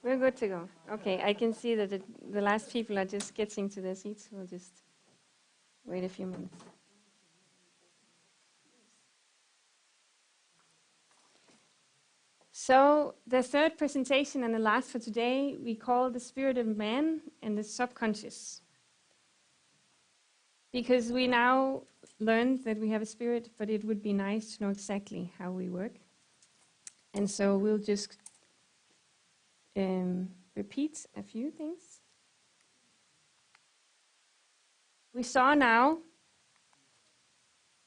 We're good to go. Okay, I can see that the last people are just getting to their seats. We'll just wait a few minutes. So the third presentation and the last for today, we call the spirit of man and the subconscious. Because we now learned that we have a spirit, but it would be nice to know exactly how we work. And so we'll just repeat a few things. We saw now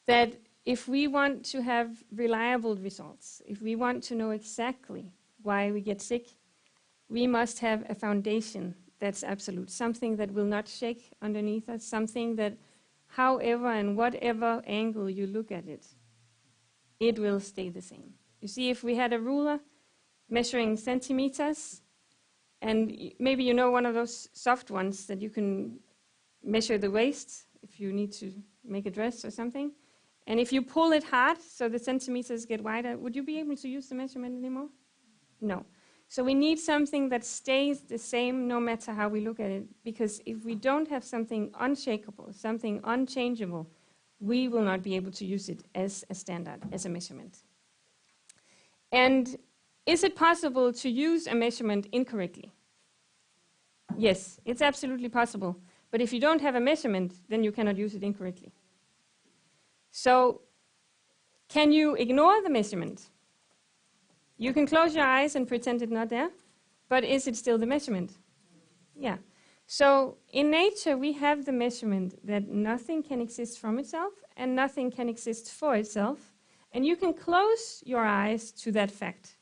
that if we want to have reliable results, if we want to know exactly why we get sick, we must have a foundation that's absolute, something that will not shake underneath us, something that however and whatever angle you look at it, it will stay the same. You see, if we had a ruler measuring centimeters, and maybe you know one of those soft ones that you can measure the waist if you need to make a dress or something, and if you pull it hard so the centimeters get wider, would you be able to use the measurement anymore? No. So we need something that stays the same no matter how we look at it, because if we don't have something unshakable, something unchangeable, we will not be able to use it as a standard, as a measurement. And is it possible to use a measurement incorrectly? Yes, it's absolutely possible. But if you don't have a measurement, then you cannot use it incorrectly. So, can you ignore the measurement? You can close your eyes and pretend it's not there, but is it still the measurement? Yeah. So, in nature, we have the measurement that nothing can exist from itself and nothing can exist for itself, and you can close your eyes to that fact.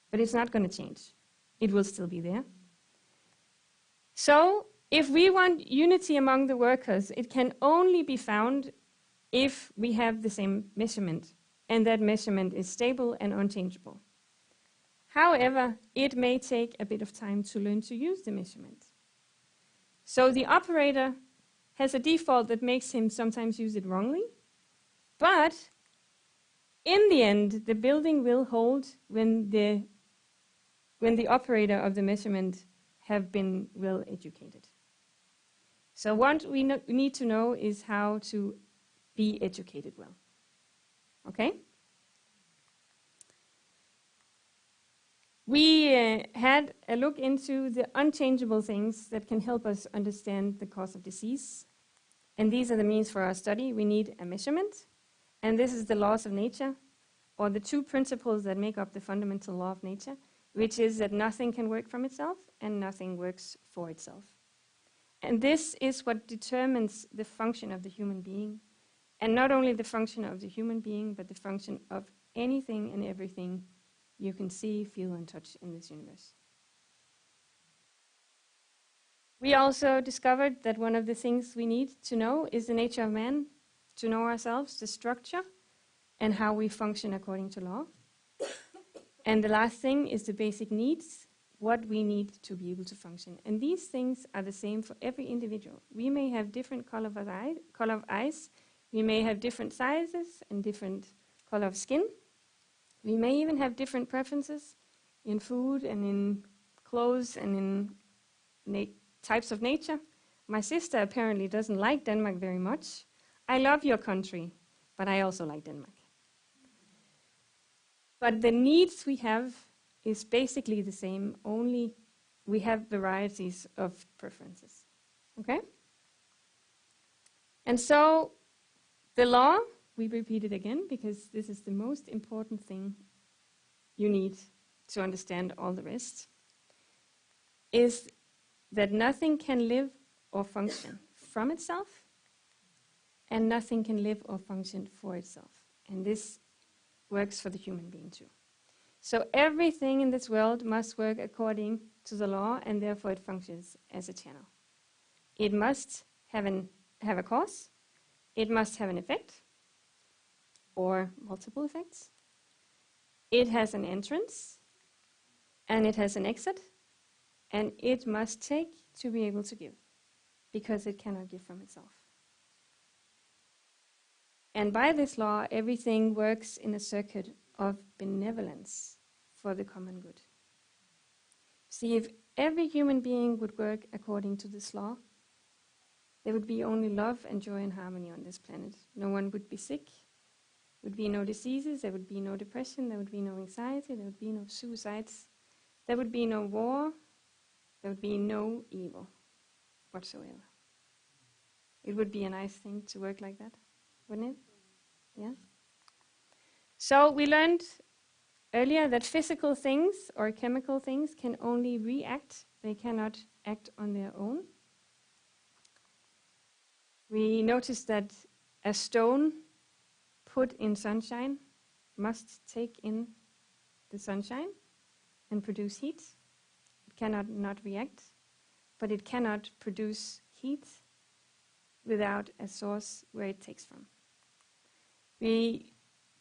But it's not going to change. It will still be there. So, if we want unity among the workers, it can only be found if we have the same measurement, and that measurement is stable and unchangeable. However, it may take a bit of time to learn to use the measurement. So the operator has a default that makes him sometimes use it wrongly, but in the end, the building will hold when the operator of the measurement have been well educated. So what we need to know is how to be educated well. Okay? We had a look into the unchangeable things that can help us understand the cause of disease. And these are the means for our study. We need a measurement. And this is the laws of nature, or the two principles that make up the fundamental law of nature, which is that nothing can work from itself and nothing works for itself. And this is what determines the function of the human being. And not only the function of the human being, but the function of anything and everything you can see, feel, and touch in this universe. We also discovered that one of the things we need to know is the nature of man, to know ourselves, the structure, and how we function according to law. And the last thing is the basic needs, what we need to be able to function. And these things are the same for every individual. We may have different color of eyes, we may have different sizes and different color of skin. We may even have different preferences in food and in clothes and in types of nature. My sister apparently doesn't like Denmark very much. I love your country, but I also like Denmark. But the needs we have is basically the same, only we have varieties of preferences. Okay? And so the law, we repeat it again because this is the most important thing you need to understand all the rest, is that nothing can live or function from itself, and nothing can live or function for itself. And this works for the human being too. So everything in this world must work according to the law, and therefore it functions as a channel. It must have a cause, it must have an effect, or multiple effects. It has an entrance, and it has an exit, and it must take to be able to give, because it cannot give from itself. And by this law, everything works in a circuit of benevolence for the common good. See, if every human being would work according to this law, there would be only love and joy and harmony on this planet. No one would be sick, there would be no diseases, there would be no depression, there would be no anxiety, there would be no suicides, there would be no war, there would be no evil whatsoever. It would be a nice thing to work like that, wouldn't it? Yeah. So we learned earlier that physical things or chemical things can only react. They cannot act on their own. We noticed that a stone put in sunshine must take in the sunshine and produce heat. It cannot not react, but it cannot produce heat without a source where it takes from.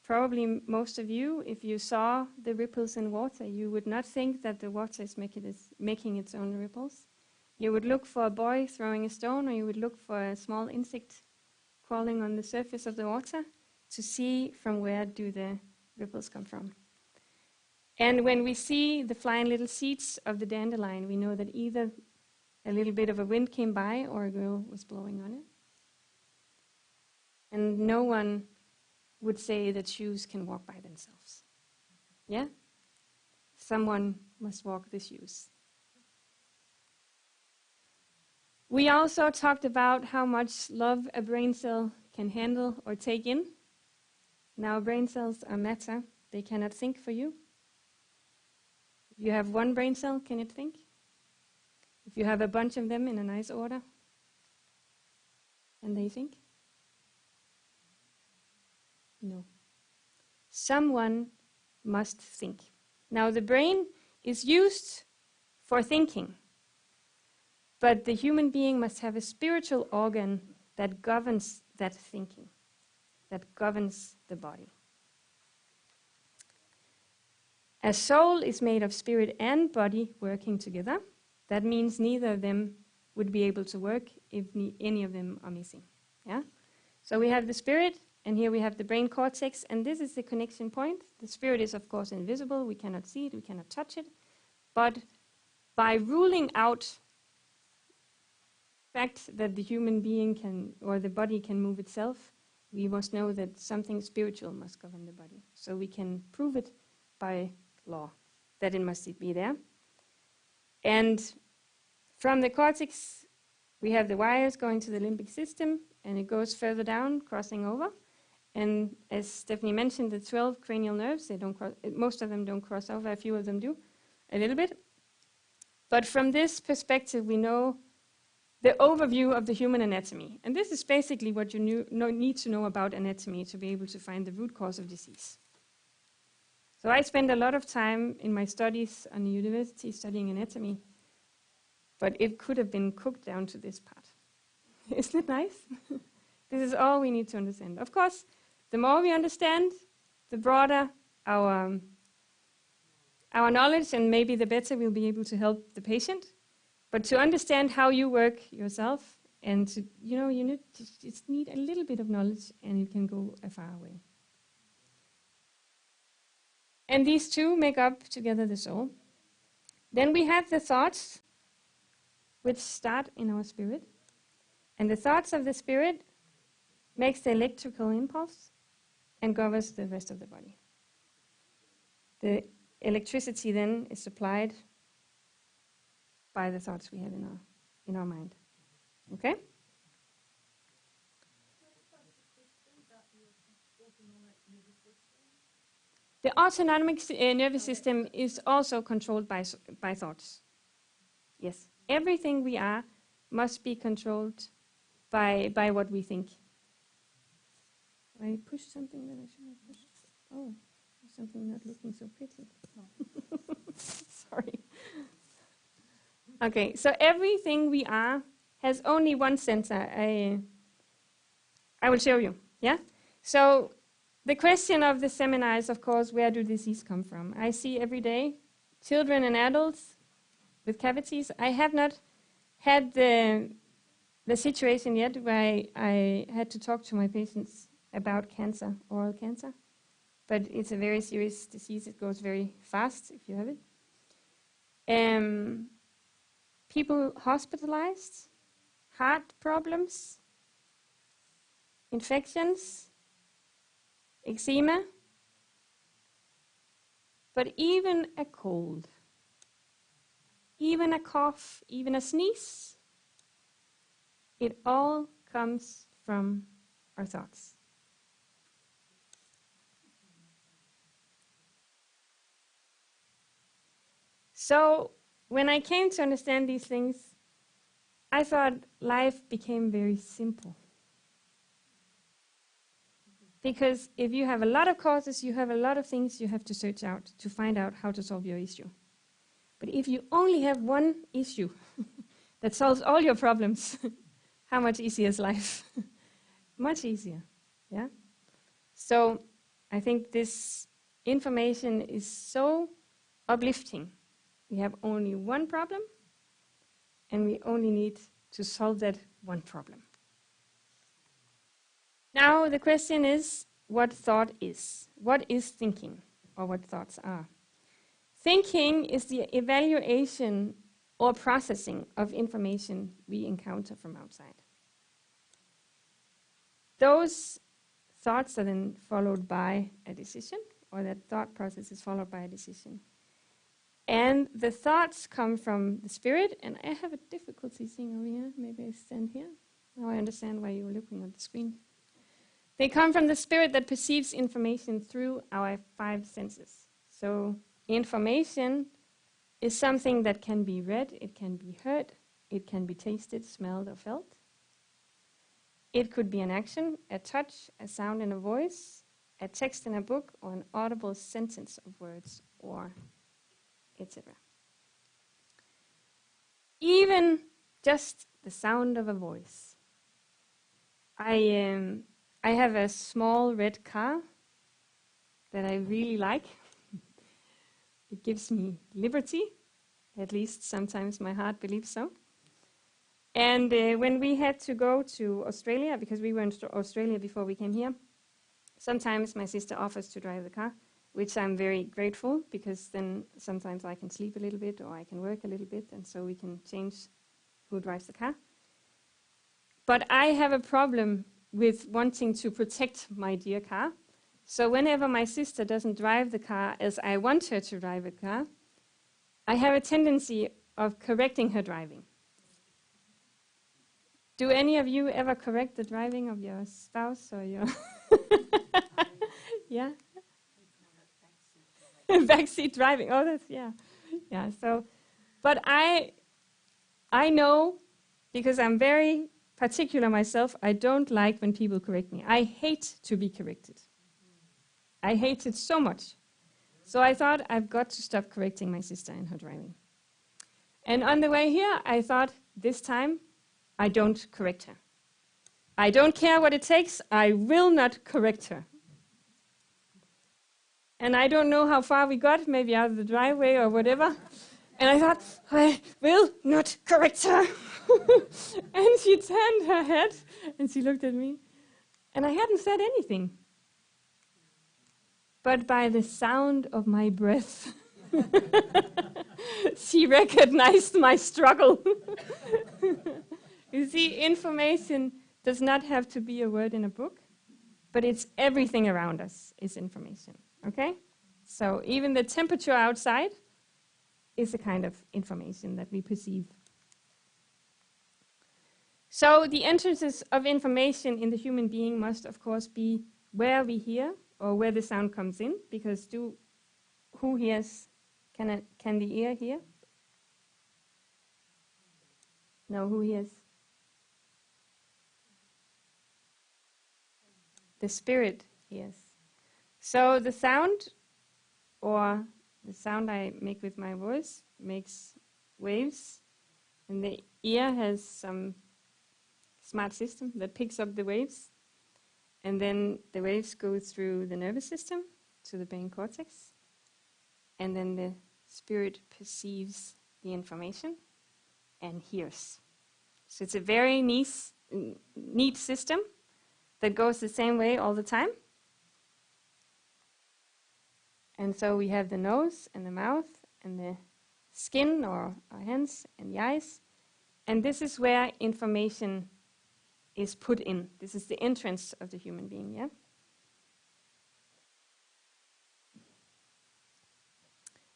Probably most of you, if you saw the ripples in water, you would not think that the water is making its own ripples. You would look for a boy throwing a stone, or you would look for a small insect crawling on the surface of the water to see from where do the ripples come from. And when we see the flying little seeds of the dandelion, we know that either a little bit of a wind came by or a girl was blowing on it. And no one would say that shoes can walk by themselves. Yeah? Someone must walk the shoes. We also talked about how much love a brain cell can handle or take in. Now, brain cells are matter. They cannot think for you. If you have one brain cell, can it think? If you have a bunch of them in a nice order, can they think? No. Someone must think. Now, the brain is used for thinking, but the human being must have a spiritual organ that governs that thinking, that governs the body. A soul is made of spirit and body working together. That means neither of them would be able to work if any of them are missing. Yeah? So we have the spirit, and here we have the brain cortex, and this is the connection point. The spirit is, of course, invisible. We cannot see it, we cannot touch it. But by ruling out the fact that the human being can, or the body can move itself, we must know that something spiritual must govern the body. So we can prove it by law, that it must be there. And from the cortex, we have the wires going to the limbic system, and it goes further down, crossing over. And as Stephanie mentioned, the 12 cranial nerves, they don't cross, most of them don't cross over, a few of them do, a little bit. But from this perspective, we know the overview of the human anatomy. And this is basically what you need to know about anatomy to be able to find the root cause of disease. So I spend a lot of time in my studies on the university studying anatomy, but it could have been cooked down to this part. Isn't it nice? This is all we need to understand. Of course, the more we understand, the broader our knowledge, and maybe the better we'll be able to help the patient. But to understand how you work yourself, and to, you just need a little bit of knowledge, and you can go a far way. And these two make up together the soul. Then we have the thoughts, which start in our spirit. And the thoughts of the spirit makes the electrical impulse and governs the rest of the body. The electricity then is supplied by the thoughts we have in our mind. Okay? The autonomic nervous system is also controlled by thoughts. Yes. Everything we are must be controlled by what we think. I pushed something that I shouldn't have pushed. Oh, something not looking so pretty. Sorry. Okay, so everything we are has only one sensor. I will show you. Yeah? So the question of the seminar is, of course, where do disease come from? I see every day children and adults with cavities. I have not had the situation yet where I had to talk to my patients about cancer, oral cancer. But it's a very serious disease. It goes very fast if you have it. People hospitalized, heart problems, infections, eczema, but even a cold, even a cough, even a sneeze, it all comes from our thoughts. So when I came to understand these things, I thought life became very simple. Because if you have a lot of causes, you have a lot of things you have to search out to find out how to solve your issue. But if you only have one issue that solves all your problems, how much easier is life? Much easier, yeah? So I think this information is so uplifting. We have only one problem, and we only need to solve that one problem. Now the question is, what thought is? What is thinking, or what thoughts are? Thinking is the evaluation or processing of information we encounter from outside. Those thoughts are then followed by a decision, or that thought process is followed by a decision. And the thoughts come from the spirit, and I have a difficulty seeing over here. Maybe I stand here. Now I understand why you were looking at the screen. They come from the spirit that perceives information through our 5 senses. So information is something that can be read, it can be heard, it can be tasted, smelled, or felt. It could be an action, a touch, a sound in a voice, a text in a book, or an audible sentence of words, or etc. Even just the sound of a voice. I have a small red car that I really like. It gives me liberty, at least sometimes my heart believes so. And when we had to go to Australia, because we were in Australia before we came here, sometimes my sister offers to drive the car, which I'm very grateful, because then sometimes I can sleep a little bit or I can work a little bit, and so we can change who drives the car. But I have a problem with wanting to protect my dear car. So whenever my sister doesn't drive the car as I want her to drive a car, I have a tendency of correcting her driving. Do any of you ever correct the driving of your spouse or your... Yeah? Backseat driving. Oh, that's, yeah. Yeah, so, but I know, because I'm very particular myself, I don't like when people correct me. I hate to be corrected. I hate it so much. So I thought, I've got to stop correcting my sister in her driving. And on the way here, I thought, this time, I don't correct her. I don't care what it takes, I will not correct her. And I don't know how far we got, maybe out of the driveway or whatever. And I thought, I will not correct her. And she turned her head, and she looked at me. And I hadn't said anything. But by the sound of my breath, she recognized my struggle. You see, information does not have to be a word in a book, but it's everything around us is information, okay? So even the temperature outside is a kind of information that we perceive. So the entrances of information in the human being must, of course, be where we hear or where the sound comes in, because who hears? Can the ear hear? No, who hears? The spirit hears. So the sound, or the sound I make with my voice, makes waves, and the ear has some smart system that picks up the waves, and then the waves go through the nervous system to the brain cortex, and then the spirit perceives the information and hears. So it's a very neat system that goes the same way all the time. And so we have the nose and the mouth and the skin or our hands and the eyes. And this is where information is put in. This is the entrance of the human being, yeah?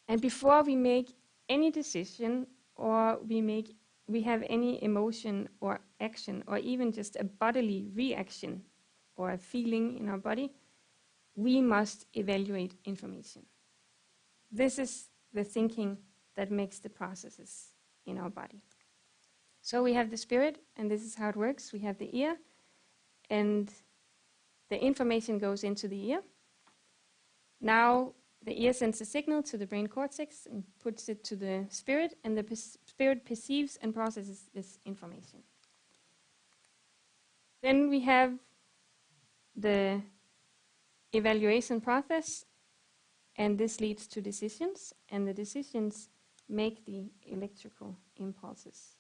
And before we make any decision or we have any emotion or action or even just a bodily reaction or a feeling in our body, we must evaluate information. This is the thinking that makes the processes in our body. So we have the spirit, and this is how it works. We have the ear, and the information goes into the ear. Now the ear sends a signal to the brain cortex and puts it to the spirit, and the spirit perceives and processes this information. Then we have the evaluation process, and this leads to decisions, and the decisions make the electrical impulses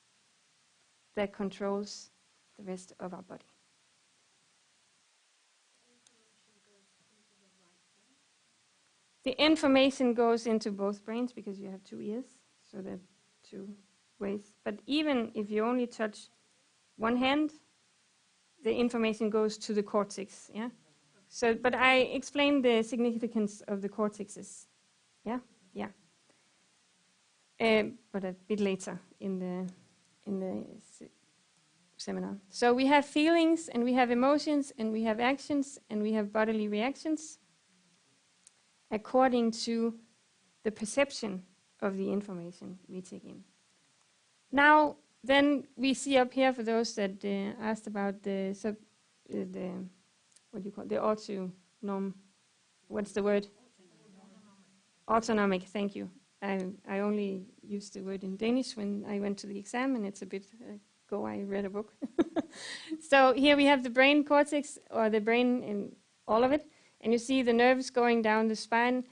that controls the rest of our body. The information goes into both brains because you have two ears, so there are two ways. But even if you only touch one hand, the information goes to the cortex, yeah? So, but I explained the significance of the cortexes, yeah? Yeah. But a bit later in the seminar. So we have feelings, and we have emotions, and we have actions, and we have bodily reactions according to the perception of the information we take in. Now, then we see up here, for those that asked about the what do you call it? The autonom. What's the word? Autonomic. Thank you. I only used the word in Danish when I went to the exam, and it's a bit ago I read a book. So here we have the brain cortex, or the brain in all of it, and you see the nerves going down the spine.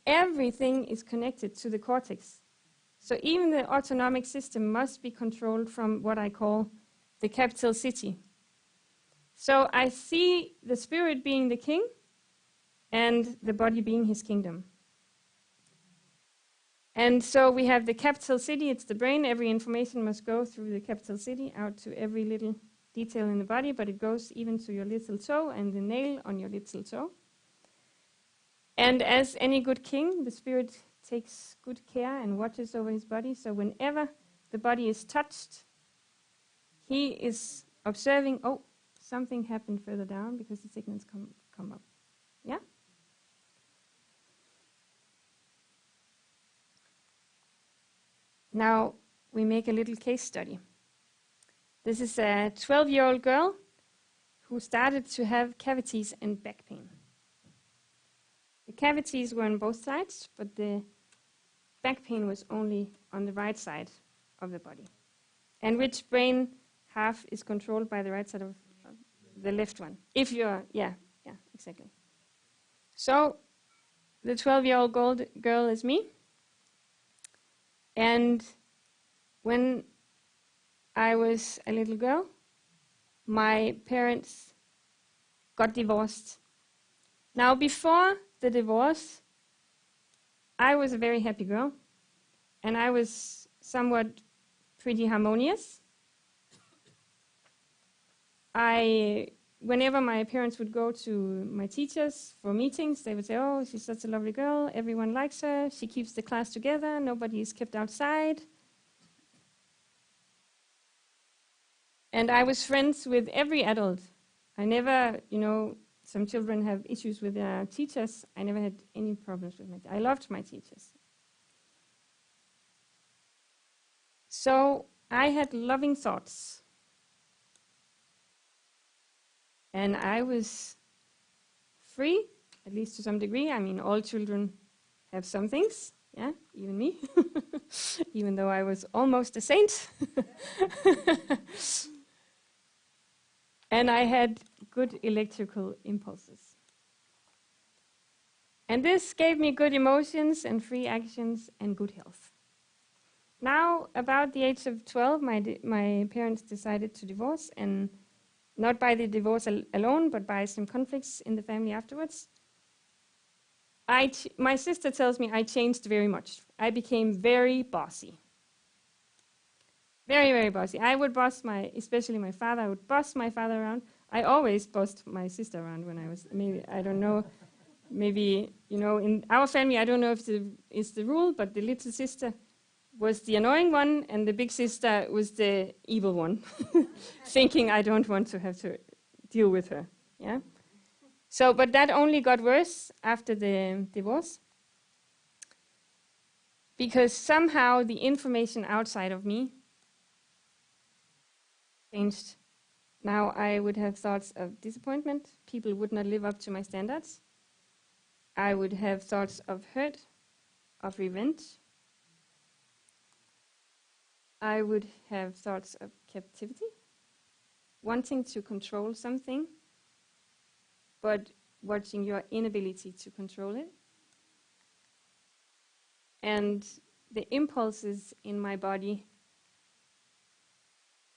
Everything is connected to the cortex. So even the autonomic system must be controlled from what I call the capital city. So I see the spirit being the king and the body being his kingdom. And so we have the capital city, it's the brain. Every information must go through the capital city out to every little detail in the body, but it goes even to your little toe and the nail on your little toe. And as any good king, the spirit takes good care and watches over his body. So whenever the body is touched, he is observing, oh, something happened further down because the signals come up. Yeah? Now we make a little case study. This is a 12-year-old girl who started to have cavities and back pain. The cavities were on both sides, but the back pain was only on the right side of the body. And which brain half is controlled by the right side of the left one? If you're, yeah, exactly. So the 12-year-old girl is me. And when I was a little girl, my parents got divorced. Now, before the divorce, I was a very happy girl, and I was somewhat pretty harmonious. Whenever my parents would go to my teachers for meetings, they would say, oh, she's such a lovely girl, everyone likes her, she keeps the class together, nobody is kept outside. And I was friends with every adult. I never, some children have issues with their teachers. I never had any problems with I loved my teachers. So I had loving thoughts. And I was free, at least to some degree. I mean, all children have some things, yeah, even me, even though I was almost a saint. And I had good electrical impulses. And this gave me good emotions and free actions and good health. Now, about the age of 12, my parents decided to divorce, and not by the divorce alone, but by some conflicts in the family afterwards. My sister tells me I changed very much. I became very bossy. Very, very bossy. I would boss especially my father, I would boss my father around. I always bossed my sister around when I was, maybe, I don't know, maybe, in our family, I don't know if it's the rule, but the little sister was the annoying one, and the big sister was the evil one, thinking I don't want to have to deal with her. Yeah. So, but that only got worse after the divorce, because somehow the information outside of me changed. Now I would have thoughts of disappointment. People would not live up to my standards. I would have thoughts of hurt, of revenge. I would have thoughts of captivity, wanting to control something, but watching your inability to control it. And the impulses in my body,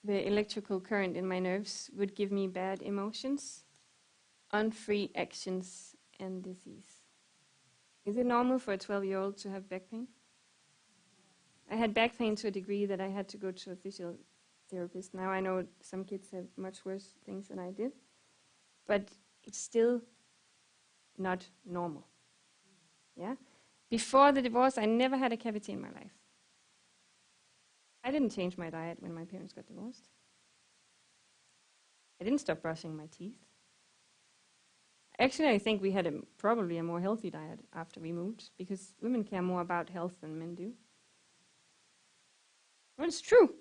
the electrical current in my nerves, would give me bad emotions, unfree actions, and disease. Is it normal for a 12-year-old to have back pain? I had back pain to a degree that I had to go to a physiotherapist. Now I know some kids have much worse things than I did, but it's still not normal. Yeah? Before the divorce, I never had a cavity in my life. I didn't change my diet when my parents got divorced. I didn't stop brushing my teeth. Actually, I think we had probably a more healthy diet after we moved, because women care more about health than men do. Well, it's true.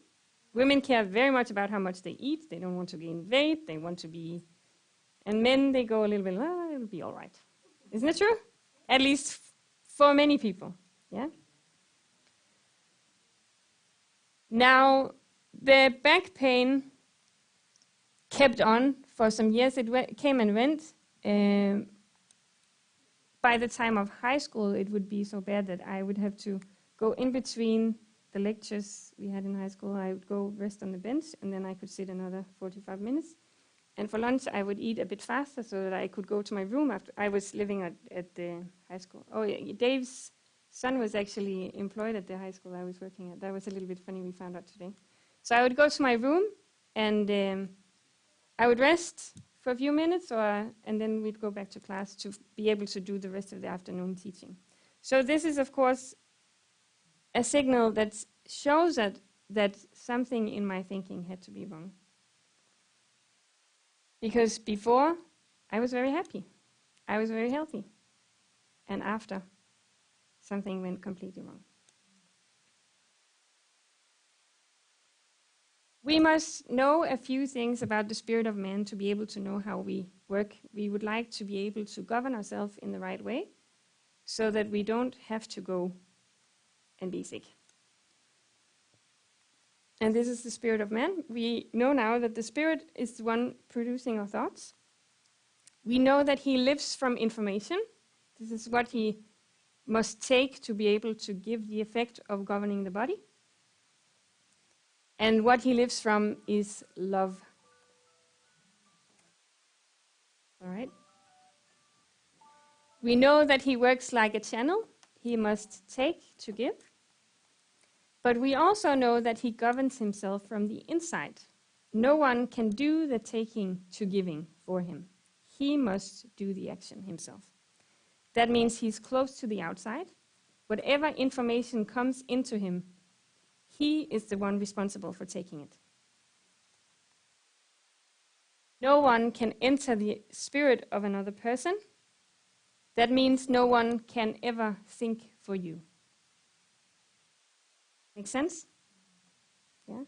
Women care very much about how much they eat. They don't want to gain weight. They want to be... And men, they go a little bit, it'll be all right. Isn't it true? At least for many people. Yeah? Now, the back pain kept on for some years. It came and went. By the time of high school, it would be so bad that I would have to go in between the lectures we had in high school. I would go rest on the bench, and then I could sit another 45 minutes. And for lunch, I would eat a bit faster so that I could go to my room after. I was living at the high school. Oh, yeah, Dave's son was actually employed at the high school I was working at. That was a little bit funny, we found out today. So I would go to my room, and I would rest for a few minutes, and then we'd go back to class to be able to do the rest of the afternoon teaching. So this is, of course, a signal that shows that something in my thinking had to be wrong. Because before, I was very happy. I was very healthy. And after, something went completely wrong. We must know a few things about the spirit of man to be able to know how we work. We would like to be able to govern ourselves in the right way so that we don't have to go and be sick. And this is the spirit of man. We know now that the spirit is the one producing our thoughts. We know that he lives from information. This is what he must take to be able to give the effect of governing the body. And what he lives from is love. All right? We know that he works like a channel. He must take to give. But we also know that he governs himself from the inside. No one can do the taking to giving for him. He must do the action himself. That means he's close to the outside. Whatever information comes into him, he is the one responsible for taking it. No one can enter the spirit of another person. That means no one can ever think for you. Make sense? Yeah?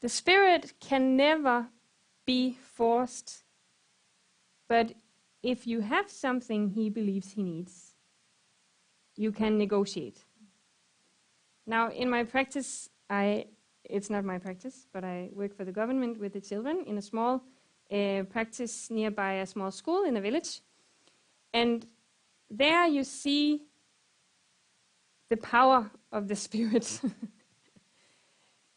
The spirit can never be forced, but if you have something he believes he needs, you can negotiate. Now, in my practice, it's not my practice, but I work for the government with the children in a small practice nearby a small school in a village. And there you see the power of the spirit.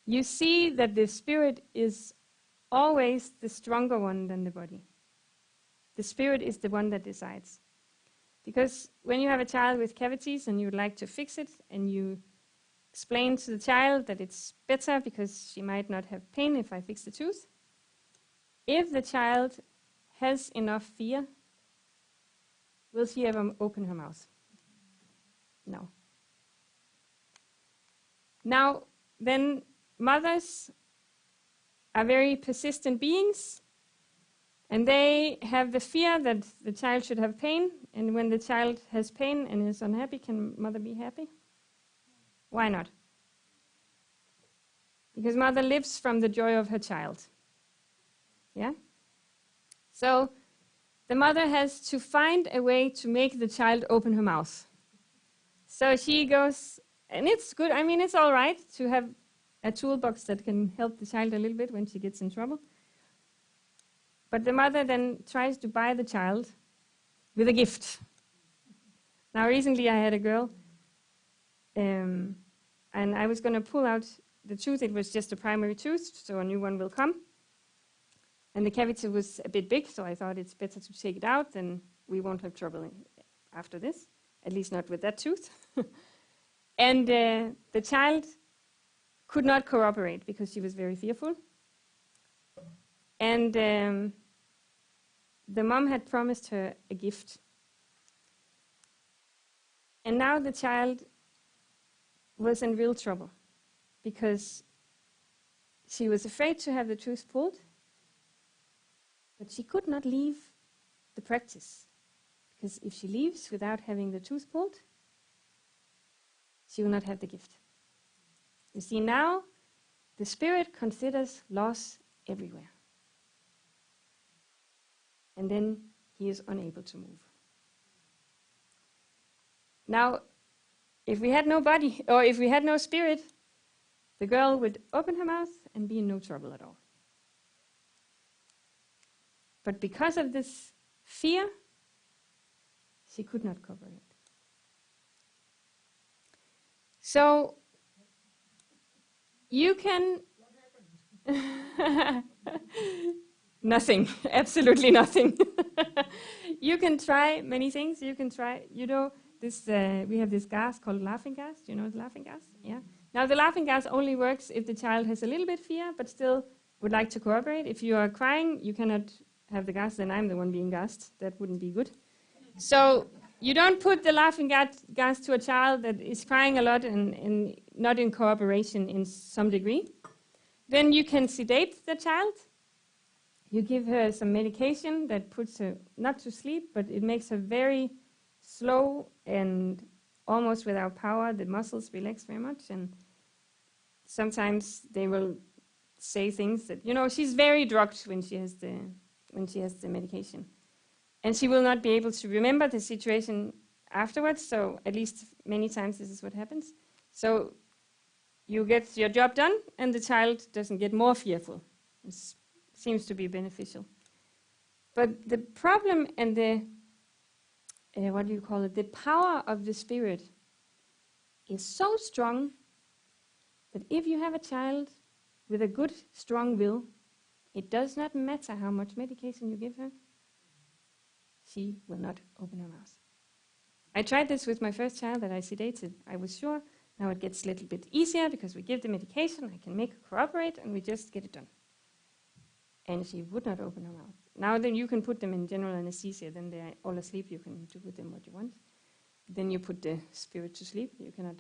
You see that the spirit is always the stronger one than the body. The spirit is the one that decides. Because when you have a child with cavities and you would like to fix it, and you explain to the child that it's better because she might not have pain if I fix the tooth, if the child has enough fear, will she ever open her mouth? No. Now, then mothers are very persistent beings, and they have the fear that the child should have pain, and when the child has pain and is unhappy, can mother be happy? Why not? Because mother lives from the joy of her child. Yeah? So the mother has to find a way to make the child open her mouth. So she goes, and it's good, I mean, it's all right to have a toolbox that can help the child a little bit when she gets in trouble. But the mother then tries to buy the child with a gift. Now, recently I had a girl, and I was going to pull out the tooth. It was just a primary tooth, so a new one will come. And the cavity was a bit big, so I thought it's better to take it out, then we won't have trouble after this, at least not with that tooth. And the child could not cooperate because she was very fearful. And the mom had promised her a gift. And now the child was in real trouble because she was afraid to have the tooth pulled, but she could not leave the practice, because if she leaves without having the tooth pulled, she will not have the gift. You see, now the spirit considers loss everywhere. And then he is unable to move. Now, if we had no body, or if we had no spirit, the girl would open her mouth and be in no trouble at all. But because of this fear, she could not cooperate. So, you can... Nothing, absolutely nothing. You can try many things. You can try, you know, this. We have this gas called laughing gas. Do you know the laughing gas? Yeah. Now the laughing gas only works if the child has a little bit fear, but still would like to cooperate. If you are crying, you cannot have the gas. Then I'm the one being gassed. That wouldn't be good. So you don't put the laughing gas to a child that is crying a lot and not in cooperation in some degree. Then you can sedate the child. You give her some medication that puts her not to sleep, but it makes her very slow and almost without power. The muscles relax very much, and sometimes they will say things that, you know, she's very drugged when she has the medication, and she will not be able to remember the situation afterwards. So at least many times this is what happens. So you get your job done, and the child doesn't get more fearful. It's seems to be beneficial. But the problem and the, the power of the spirit is so strong that if you have a child with a good, strong will, it does not matter how much medication you give her, she will not open her mouth. I tried this with my first child that I sedated. I was sure. Now it gets a little bit easier because we give the medication, I can make her cooperate, and we just get it done. And she would not open her mouth. Now then you can put them in general anesthesia, then they're all asleep, you can do with them what you want. Then you put the spirit to sleep, you cannot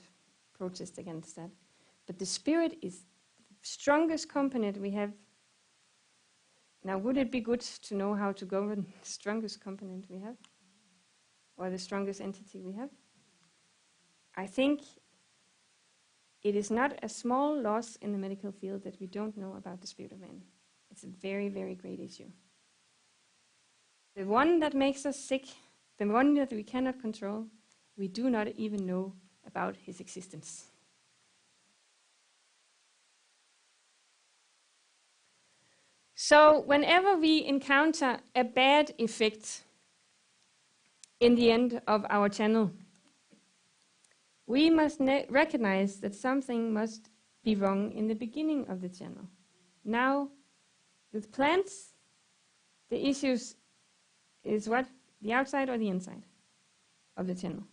protest against that. But the spirit is the strongest component we have. Now would it be good to know how to govern the strongest component we have? Or the strongest entity we have? I think it is not a small loss in the medical field that we don't know about the spirit of man. It's a very, very great issue. The one that makes us sick, the one that we cannot control, we do not even know about his existence. So whenever we encounter a bad effect in the end of our channel, we must recognize that something must be wrong in the beginning of the channel. Now, with plants, the issues is what? The outside or the inside? of the channel?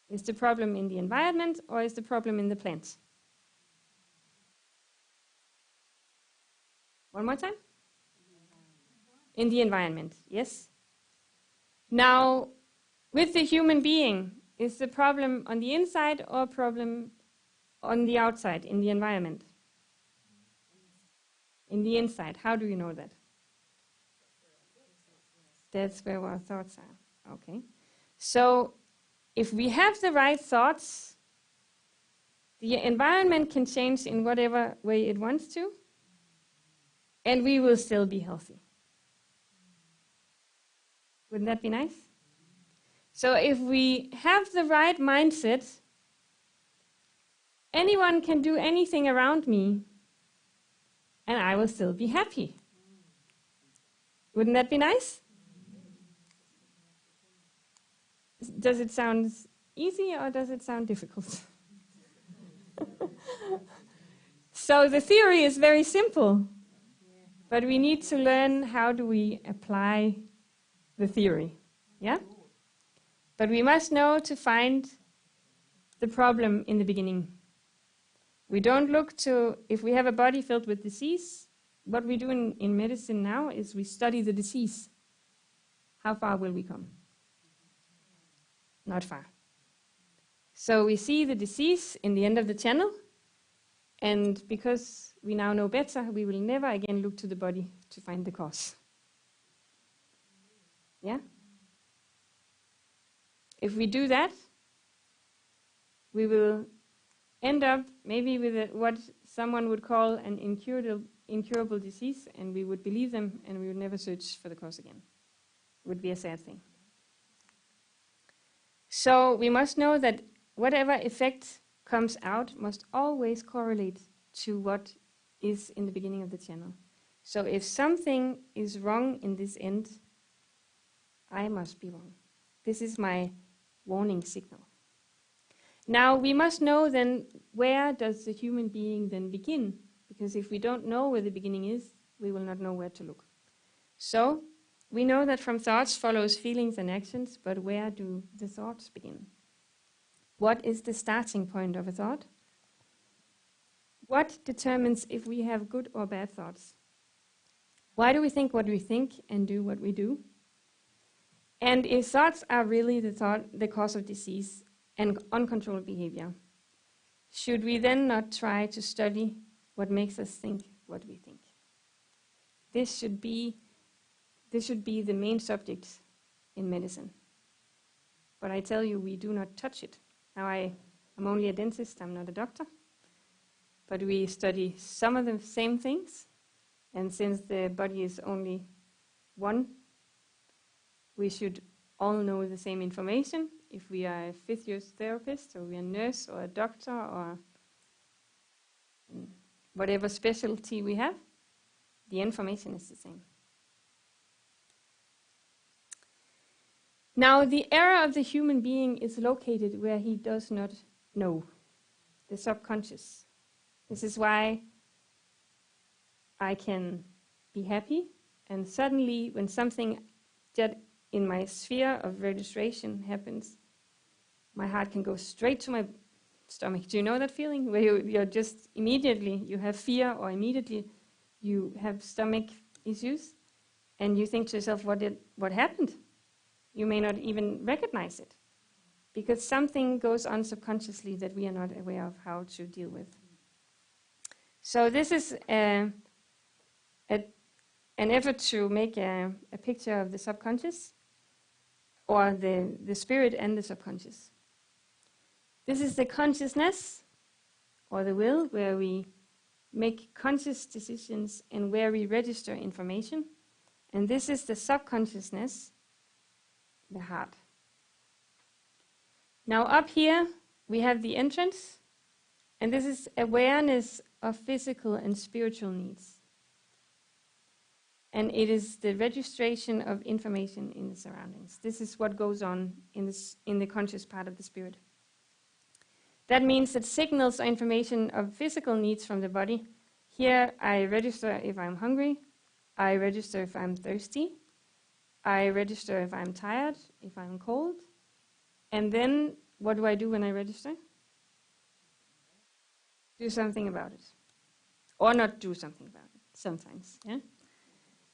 Is the problem in the environment or is the problem in the plants? One more time? In the environment, yes. Now, with the human being, is the problem on the inside or a problem on the outside, in the environment? In the inside. How do you know that? That's where our thoughts are. Okay. So, if we have the right thoughts, the environment can change in whatever way it wants to, and we will still be healthy. Wouldn't that be nice? So if we have the right mindset, anyone can do anything around me, and I will still be happy. Wouldn't that be nice? Does it sound easy or does it sound difficult? So the theory is very simple, but we need to learn how do we apply the theory. Yeah? But we must know to find the problem in the beginning. We don't look to, if we have a body filled with disease, what we do in medicine now is we study the disease. How far will we come? Not far. So we see the disease in the end of the channel, and because we now know better, we will never again look to the body to find the cause. Yeah? If we do that, we will end up maybe with what someone would call an incurable disease, and we would believe them, and we would never search for the cause again. It would be a sad thing. So we must know that whatever effect comes out must always correlate to what is in the beginning of the channel. So if something is wrong in this end, I must be wrong. This is my warning signal. Now we must know then, where does the human being then begin? Because if we don't know where the beginning is, we will not know where to look. So we know that from thoughts follows feelings and actions, but where do the thoughts begin? What is the starting point of a thought? What determines if we have good or bad thoughts? Why do we think what we think and do what we do? And if thoughts are really the cause of disease and uncontrolled behavior, should we then not try to study what makes us think what we think? This should be the main subject in medicine. But I tell you, we do not touch it. Now I'm only a dentist, I'm not a doctor. But we study some of the same things. And since the body is only one, we should all know the same information. If we are a physiotherapist, or we are a nurse, or a doctor, or whatever specialty we have, the information is the same. Now, the error of the human being is located where he does not know, the subconscious. This is why I can be happy, and suddenly when something that in my sphere of registration happens, my heart can go straight to my stomach. Do you know that feeling? Where you're just immediately, you have fear, or immediately you have stomach issues, and you think to yourself, what happened? You may not even recognize it, because something goes on subconsciously that we are not aware of how to deal with. So this is an effort to make a picture of the subconscious, or the spirit and the subconscious. This is the consciousness, or the will, where we make conscious decisions and where we register information. And this is the subconsciousness, the heart. Now up here we have the entrance, and this is awareness of physical and spiritual needs. And it is the registration of information in the surroundings. This is what goes on in the conscious part of the spirit. That means that signals or information of physical needs from the body. Here I register if I'm hungry, I register if I'm thirsty, I register if I'm tired, if I'm cold. And then what do I do when I register? Do something about it. Or not do something about it, sometimes. Yeah.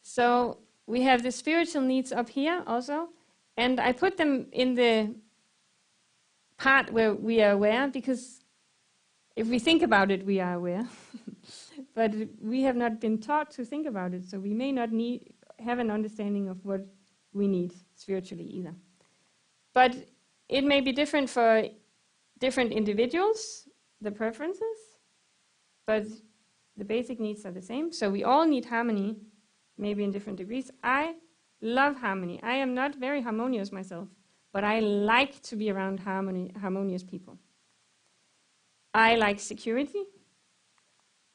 So we have the spiritual needs up here also. And I put them in the part where we are aware, because if we think about it, we are aware. But we have not been taught to think about it, so we may not have an understanding of what we need spiritually either. But it may be different for different individuals, the preferences, but the basic needs are the same. So we all need harmony, maybe in different degrees. I love harmony. I am not very harmonious myself, but I like to be around harmonious people. I like security,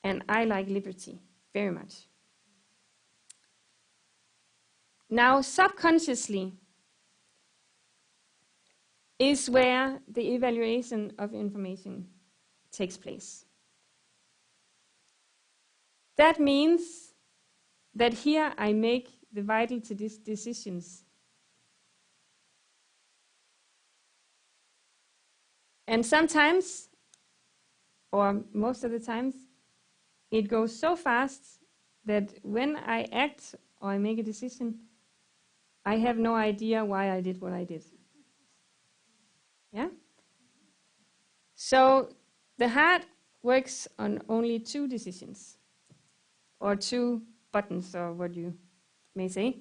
and I like liberty very much. Now, subconsciously is where the evaluation of information takes place. That means that here I make the vital decisions. And sometimes, or most of the times, it goes so fast that when I act or I make a decision, I have no idea why I did what I did. Yeah? So the heart works on only 2 decisions, or 2 buttons, or what you may say.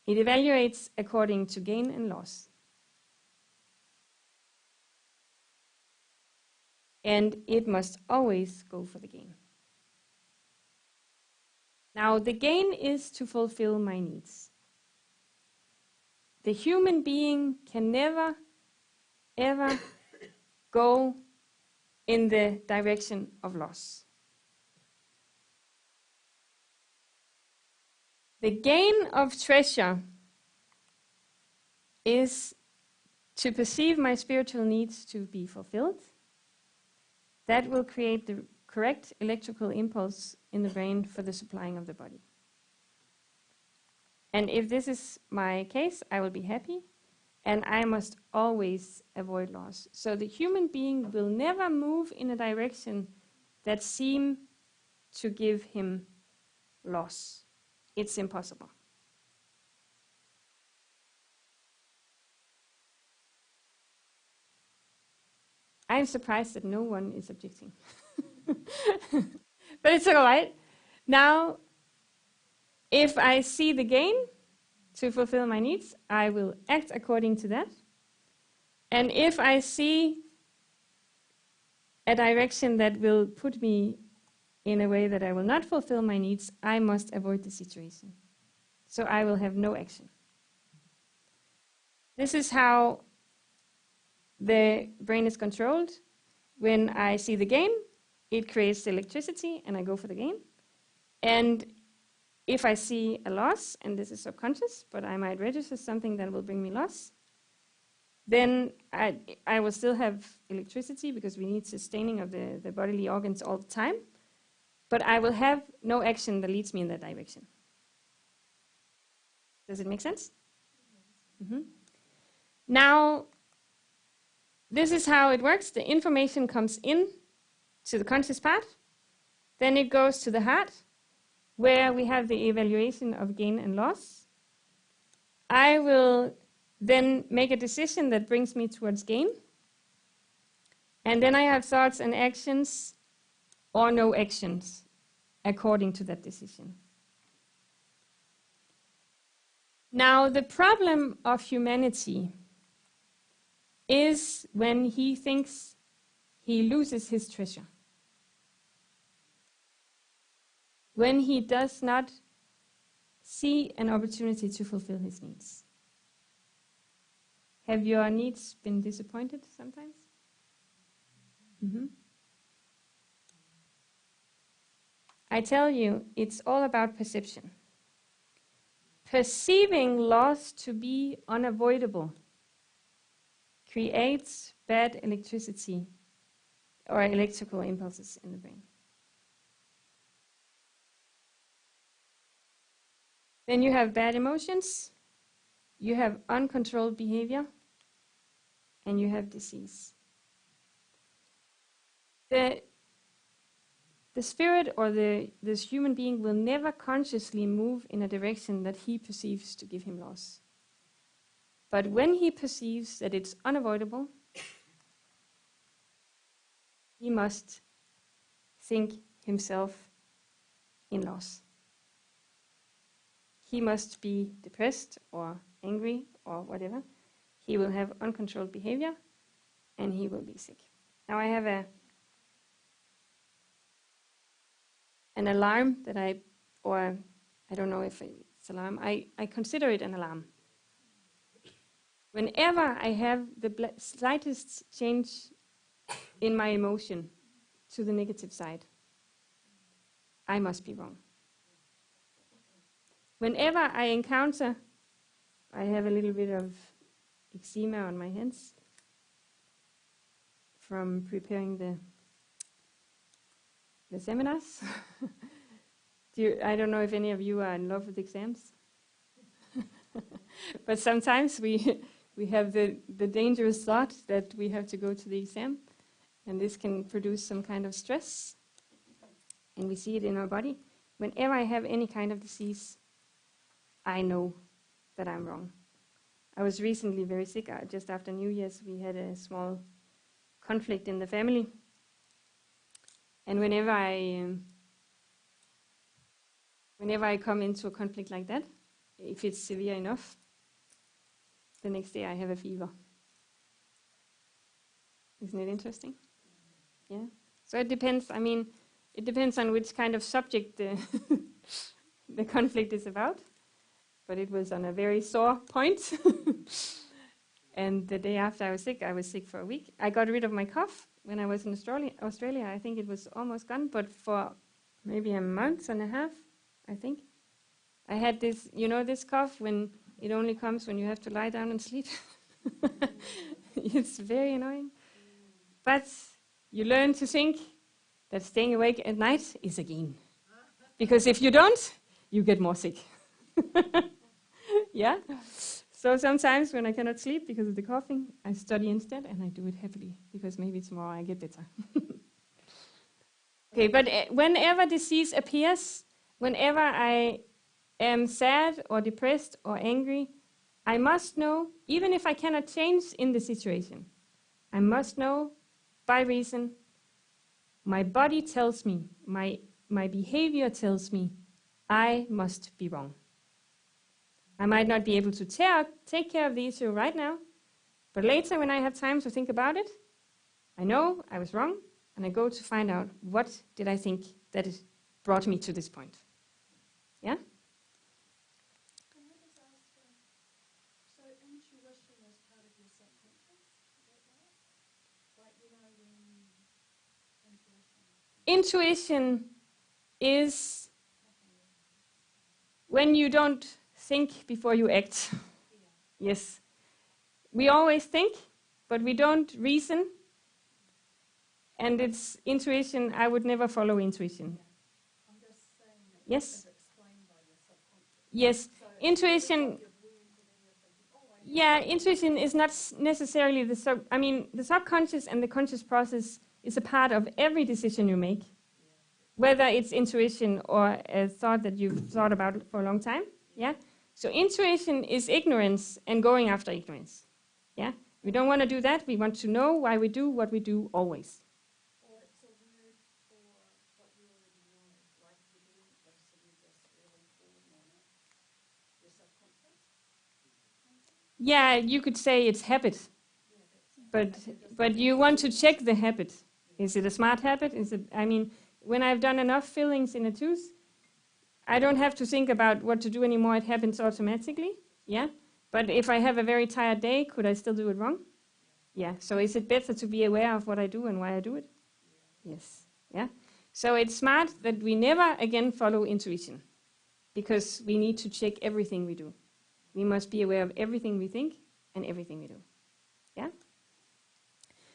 It evaluates according to gain and loss. And it must always go for the gain. Now, the gain is to fulfill my needs. The human being can never, ever go in the direction of loss. The gain of treasure is to perceive my spiritual needs to be fulfilled. That will create the correct electrical impulse in the brain for the supplying of the body. And if this is my case, I will be happy, and I must always avoid loss. So the human being will never move in a direction that seems to give him loss. It's impossible. I'm surprised that no one is objecting. But it's all right. Now, if I see the gain to fulfill my needs, I will act according to that. And if I see a direction that will put me in a way that I will not fulfill my needs, I must avoid the situation. So I will have no action. This is how the brain is controlled. When I see the gain, it creates the electricity, and I go for the gain. And if I see a loss, and this is subconscious, but I might register something that will bring me loss, then I will still have electricity, because we need sustaining of the bodily organs all the time. But I will have no action that leads me in that direction. Does it make sense? Mm-hmm. Now, this is how it works. The information comes in to the conscious part. Then it goes to the heart, where we have the evaluation of gain and loss. I will then make a decision that brings me towards gain. And then I have thoughts and actions, or no actions, according to that decision. Now, the problem of humanity is when he thinks he loses his treasure. When he does not see an opportunity to fulfill his needs. Have your needs been disappointed sometimes? Mm-hmm. I tell you, it's all about perception. Perceiving loss to be unavoidable creates bad electricity or electrical impulses in the brain. Then you have bad emotions, you have uncontrolled behavior, and you have disease. The spirit or this human being will never consciously move in a direction that he perceives to give him loss. But when he perceives that it's unavoidable, he must think himself in loss. He must be depressed or angry or whatever. He will have uncontrolled behavior and he will be sick. Now I have an alarm that I don't know if it's alarm, I consider it an alarm. Whenever I have the slightest change in my emotion to the negative side, I must be wrong. Whenever I encounter, I have a little bit of eczema on my hands from preparing the seminars. I don't know if any of you are in love with exams. But sometimes we have the dangerous thought that we have to go to the exam, and this can produce some kind of stress, and we see it in our body. Whenever I have any kind of disease, I know that I'm wrong. I was recently very sick. Just after New Year's, we had a small conflict in the family. And whenever I come into a conflict like that, if it's severe enough, the next day I have a fever. Isn't it interesting? Yeah. So it depends. I mean, it depends on which kind of subject the conflict is about. But it was on a very sore point. And the day after I was sick for a week. I got rid of my cough when I was in Australia. I think it was almost gone, but for maybe a month and a half, I think. I had this, this cough when it only comes when you have to lie down and sleep. It's very annoying. But you learn to think that staying awake at night is a gain. Because if you don't, you get more sick. Yeah? So sometimes when I cannot sleep because of the coughing, I study instead, and I do it heavily, because maybe tomorrow I get better. Okay, but whenever disease appears, whenever I am sad or depressed or angry, I must know, even if I cannot change in the situation, I must know by reason, my body tells me, my behavior tells me, I must be wrong. I might not be able to take care of the issue right now, but later when I have time to think about it, I know I was wrong, and I go to find out what did I think that it brought me to this point. Yeah? Can I just ask, so intuition is part of your subconscious, is that right? Like, Intuition is when you don't think before you act. Yeah. Yes. We always think, but we don't reason. And it's intuition. I would never follow intuition. Yeah. I'm just saying that yes. It's explained by your subconscious. Yes. So intuition. Yeah, intuition is not necessarily the subconscious and the conscious process is a part of every decision you make. Whether it's intuition or a thought that you've thought about for a long time. Yeah. So intuition is ignorance and going after ignorance. Yeah? We don't want to do that. We want to know why we do what we do always. Or it's a word for what you already know, like you didn't basically just really form on it. Your subconscious? Yeah, you could say it's habit. But you want to check the habit. Is it a smart habit? When I've done enough fillings in a tooth, I don't have to think about what to do anymore. It happens automatically. Yeah. But if I have a very tired day, could I still do it wrong? Yeah. So is it better to be aware of what I do and why I do it? Yes. Yeah. So it's smart that we never again follow intuition, because we need to check everything we do. We must be aware of everything we think and everything we do. Yeah.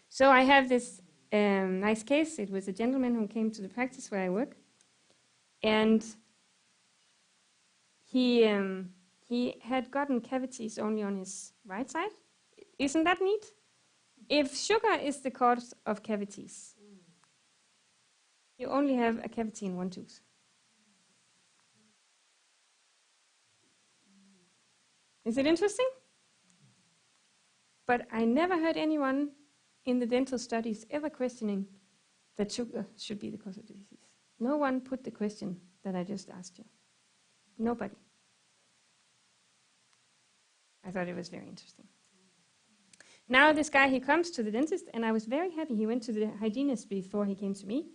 So I have this nice case. It was a gentleman who came to the practice where I work, and he had gotten cavities only on his right side. Isn't that neat? If sugar is the cause of cavities, you only have a cavity in one tooth. Is it interesting? But I never heard anyone in the dental studies ever questioning that sugar should be the cause of the disease. No one put the question that I just asked you. Nobody. I thought it was very interesting. Now this guy, he comes to the dentist, and I was very happy. He went to the hygienist before he came to me.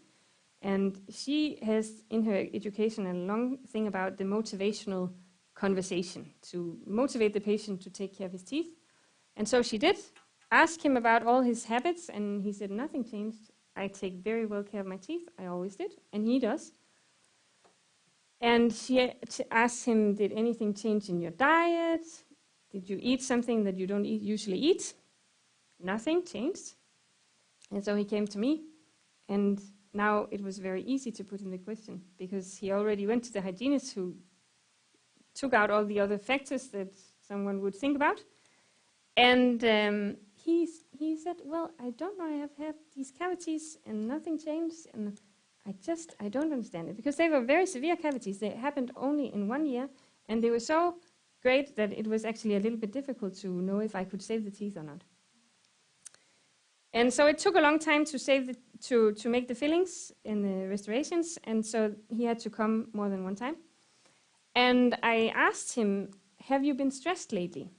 And she has, in her education, a long thing about the motivational conversation, to motivate the patient to take care of his teeth. And so she did. Ask him about all his habits, and he said, nothing changed. I take very well care of my teeth. I always did, and he does. And she asked him, did anything change in your diet? Did you eat something that you don't usually eat? Nothing changed. And so he came to me, and now it was very easy to put in the question, because he already went to the hygienist who took out all the other factors that someone would think about. And he said, well, I don't know, I have had these cavities and nothing changed, and I don't understand it, because they were very severe cavities. They happened only in 1 year, and they were so great that it was actually a little bit difficult to know if I could save the teeth or not. And so it took a long time to make the fillings in the restorations, and so he had to come more than one time. And I asked him, have you been stressed lately?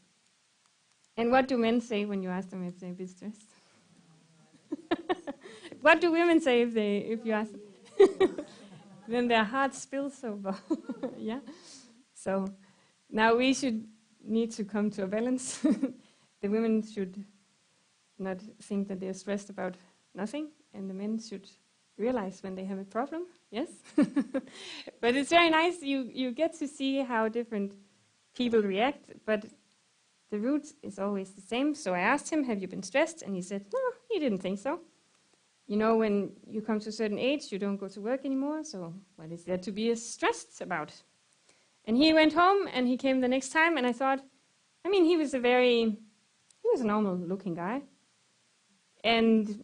And what do men say when you ask them if they've been stressed? What do women say if you ask them? Then their heart spills over. Yeah. So now we need to come to a balance. The women should not think that they're stressed about nothing, and the men should realize when they have a problem. Yes. But it's very nice. You get to see how different people react, but the root is always the same. So I asked him, have you been stressed? And he said, no, he didn't think so. You know, when you come to a certain age, you don't go to work anymore, so what is there to be stressed about? And he went home, and he came the next time, and I thought, I mean, he was a normal-looking guy, and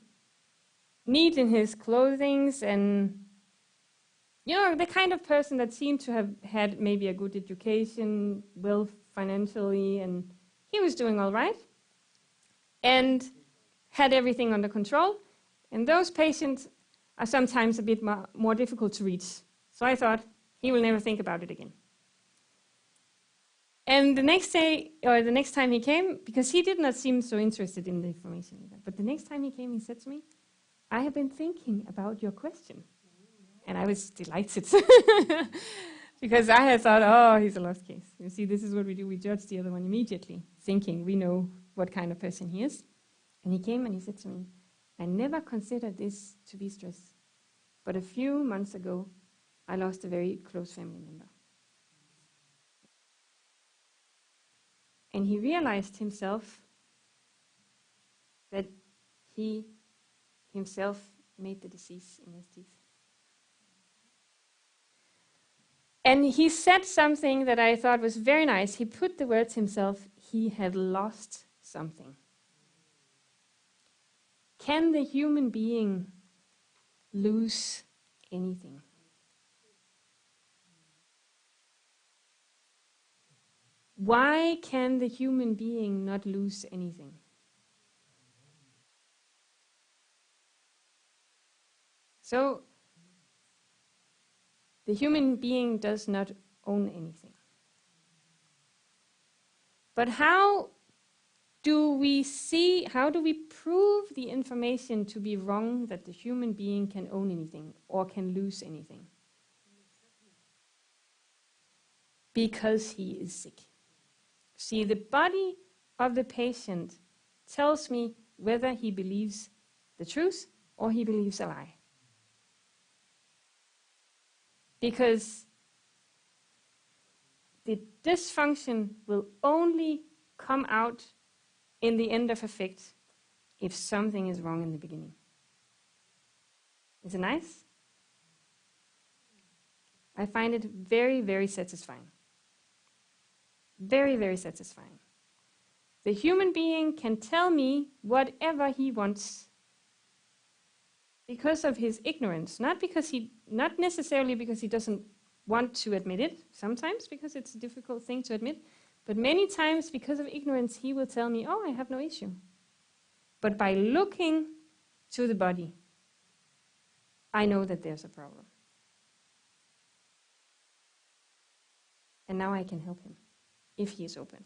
neat in his clothing, and, you know, the kind of person that seemed to have had maybe a good education, wealth financially, and he was doing all right, and had everything under control. And those patients are sometimes a bit more difficult to reach. So I thought, he will never think about it again. And the next day, or the next time he came, because he did not seem so interested in the information either, but the next time he came, he said to me, I have been thinking about your question. And I was delighted. Because I had thought, oh, he's a lost case. You see, this is what we do. We judge the other one immediately, thinking we know what kind of person he is. And he came and he said to me, I never considered this to be stress. But a few months ago, I lost a very close family member. And he realized himself that he himself made the disease in his teeth. And he said something that I thought was very nice. He put the words himself, he had lost something. Can the human being lose anything? Why can the human being not lose anything? So, the human being does not own anything. But how do we prove the information to be wrong that the human being can own anything or can lose anything? Because he is sick. See, the body of the patient tells me whether he believes the truth or he believes a lie. Because the dysfunction will only come out in the end of effect if something is wrong in the beginning. Is it nice? I find it very, very satisfying. Very, very satisfying. The human being can tell me whatever he wants because of his ignorance, not necessarily because he doesn't want to admit it, sometimes because it's a difficult thing to admit, but many times because of ignorance he will tell me, oh, I have no issue. But by looking to the body, I know that there's a problem. And now I can help him, if he is open.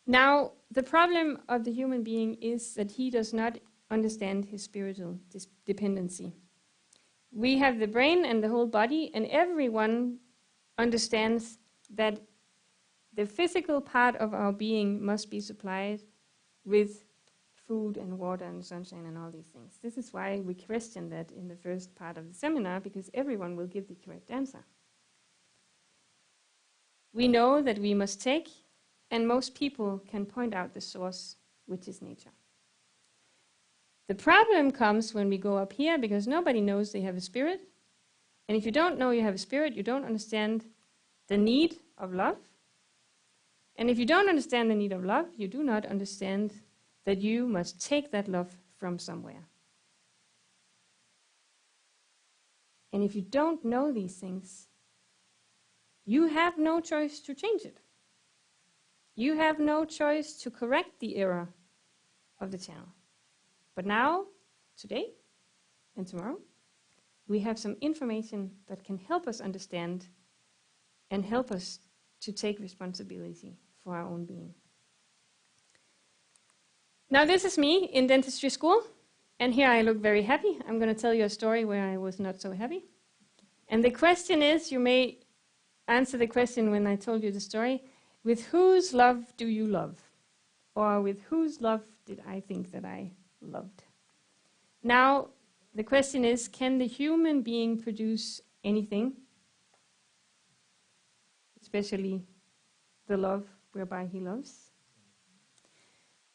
Now, the problem of the human being is that he does not understand his spiritual dependency. We have the brain and the whole body, and everyone understands that the physical part of our being must be supplied with food and water and sunshine and all these things. This is why we question that in the first part of the seminar, because everyone will give the correct answer. We know that we must take, and most people can point out the source, which is nature. The problem comes when we go up here, because nobody knows they have a spirit. And if you don't know you have a spirit, you don't understand the need of love. And if you don't understand the need of love, you do not understand that you must take that love from somewhere. And if you don't know these things, you have no choice to change it. You have no choice to correct the error of the channel. But now, today, and tomorrow, we have some information that can help us understand and help us to take responsibility for our own being. Now this is me in dentistry school, and here I look very happy. I'm going to tell you a story where I was not so happy. And the question is, you may answer the question when I told you the story, with whose love do you love? Or with whose love did I think that I loved? Now, the question is, can the human being produce anything? Especially the love whereby he loves.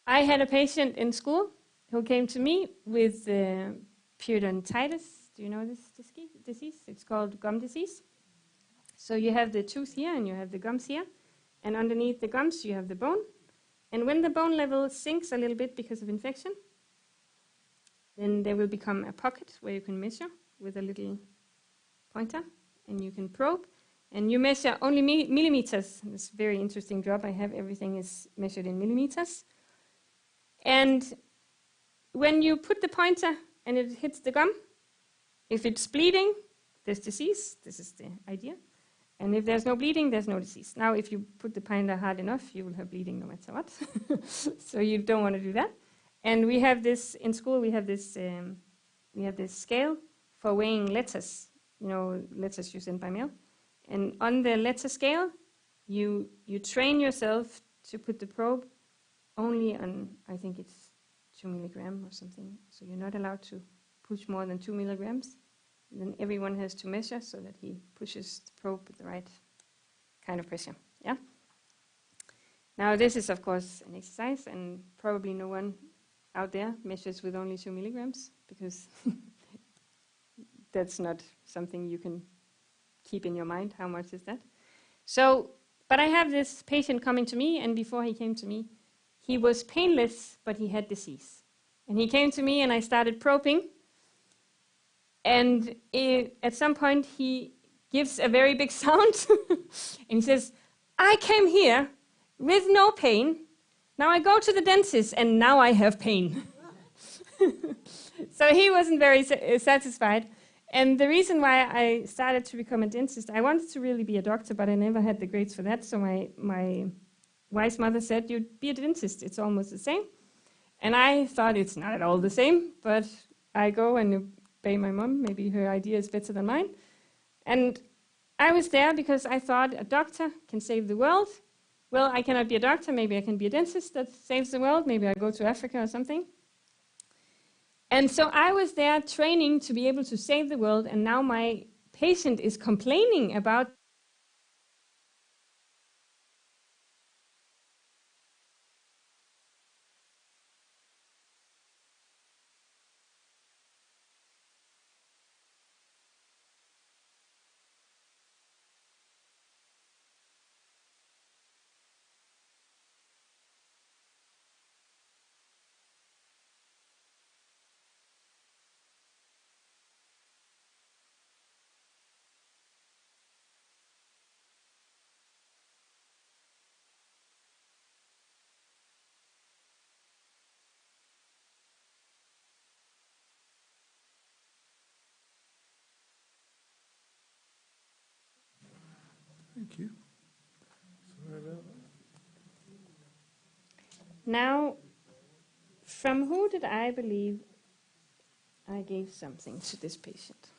I had a patient in school who came to me with periodontitis. Do you know this disease? It's called gum disease. So you have the tooth here and you have the gums here. And underneath the gums you have the bone. And when the bone level sinks a little bit because of infection, then there will become a pocket where you can measure with a little pointer. And you can probe. And you measure only millimeters. It's a very interesting job I have. Everything is measured in millimeters. And when you put the pointer and it hits the gum, if it's bleeding, there's disease. This is the idea. And if there's no bleeding, there's no disease. Now, if you put the pointer hard enough, you will have bleeding no matter what. So you don't want to do that. And we have this in school. We have this scale for weighing letters. You know, letters you send by mail. And on the letter scale, you train yourself to put the probe only on, I think it's 2 milligrams or something. So you're not allowed to push more than 2 milligrams. And then everyone has to measure so that he pushes the probe with the right kind of pressure. Yeah. Now this is of course an exercise, and probably no one out there measures with only 2 milligrams because that's not something you can keep in your mind. How much is that? So, but I have this patient coming to me, and before he came to me, he was painless, but he had disease. And he came to me and I started probing. And at some point he gives a very big sound. And he says, I came here with no pain. Now I go to the dentist and now I have pain. So he wasn't very satisfied. And the reason why I started to become a dentist, I wanted to really be a doctor, but I never had the grades for that. So my wise mother said, you'd be a dentist, it's almost the same. And I thought it's not at all the same, but I go and obey my mom, maybe her idea is better than mine. And I was there because I thought a doctor can save the world. Well, I cannot be a doctor, maybe I can be a dentist that saves the world, maybe I go to Africa or something. And so I was there training to be able to save the world, and now my patient is complaining about Thank you. Sorry about that. Now, from who did I believe I gave something to this patient?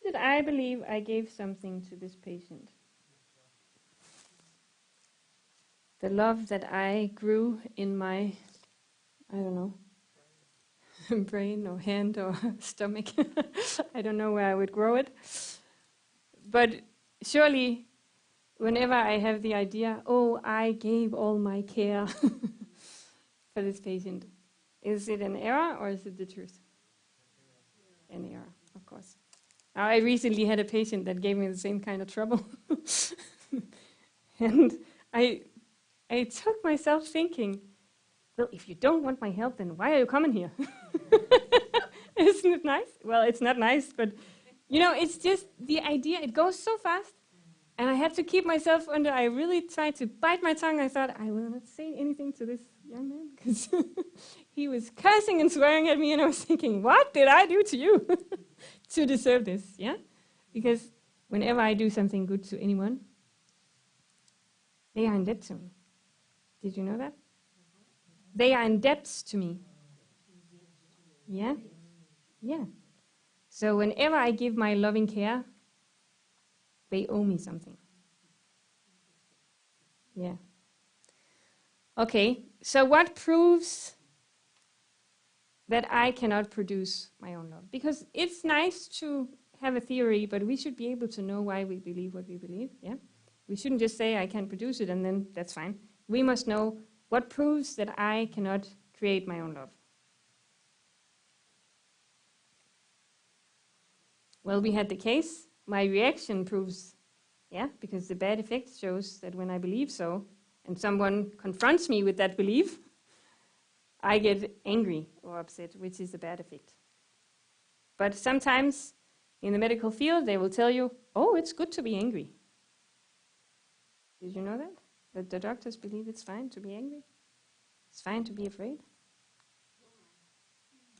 Did I believe I gave something to this patient? The love that I grew in my, I don't know, brain or hand or stomach. I don't know where I would grow it. But surely, whenever I have the idea, oh, I gave all my care for this patient, is it an error or is it the truth? An error, of course. Now, I recently had a patient that gave me the same kind of trouble. And I took myself thinking, well, if you don't want my help, then why are you coming here? Isn't it nice? Well, it's not nice, but, you know, it's just the idea. It goes so fast. And I had to keep myself under. I really tried to bite my tongue. I thought, I will not say anything to this young man, because he was cursing and swearing at me, and I was thinking, what did I do to you to deserve this? Yeah? Because whenever I do something good to anyone, they are in debt to me. Did you know that? They are in debt to me. Yeah? Yeah. So whenever I give my loving care, they owe me something. Yeah. Okay, so what proves that I cannot produce my own love? Because it's nice to have a theory, but we should be able to know why we believe what we believe. Yeah? We shouldn't just say I can't produce it and then that's fine. We must know what proves that I cannot create my own love. Well, we had the case. My reaction proves, yeah, because the bad effect shows that when I believe so, and someone confronts me with that belief, I get angry or upset, which is the bad effect. But sometimes in the medical field, they will tell you, oh, it's good to be angry. Did you know that? That the doctors believe it's fine to be angry? It's fine to be afraid?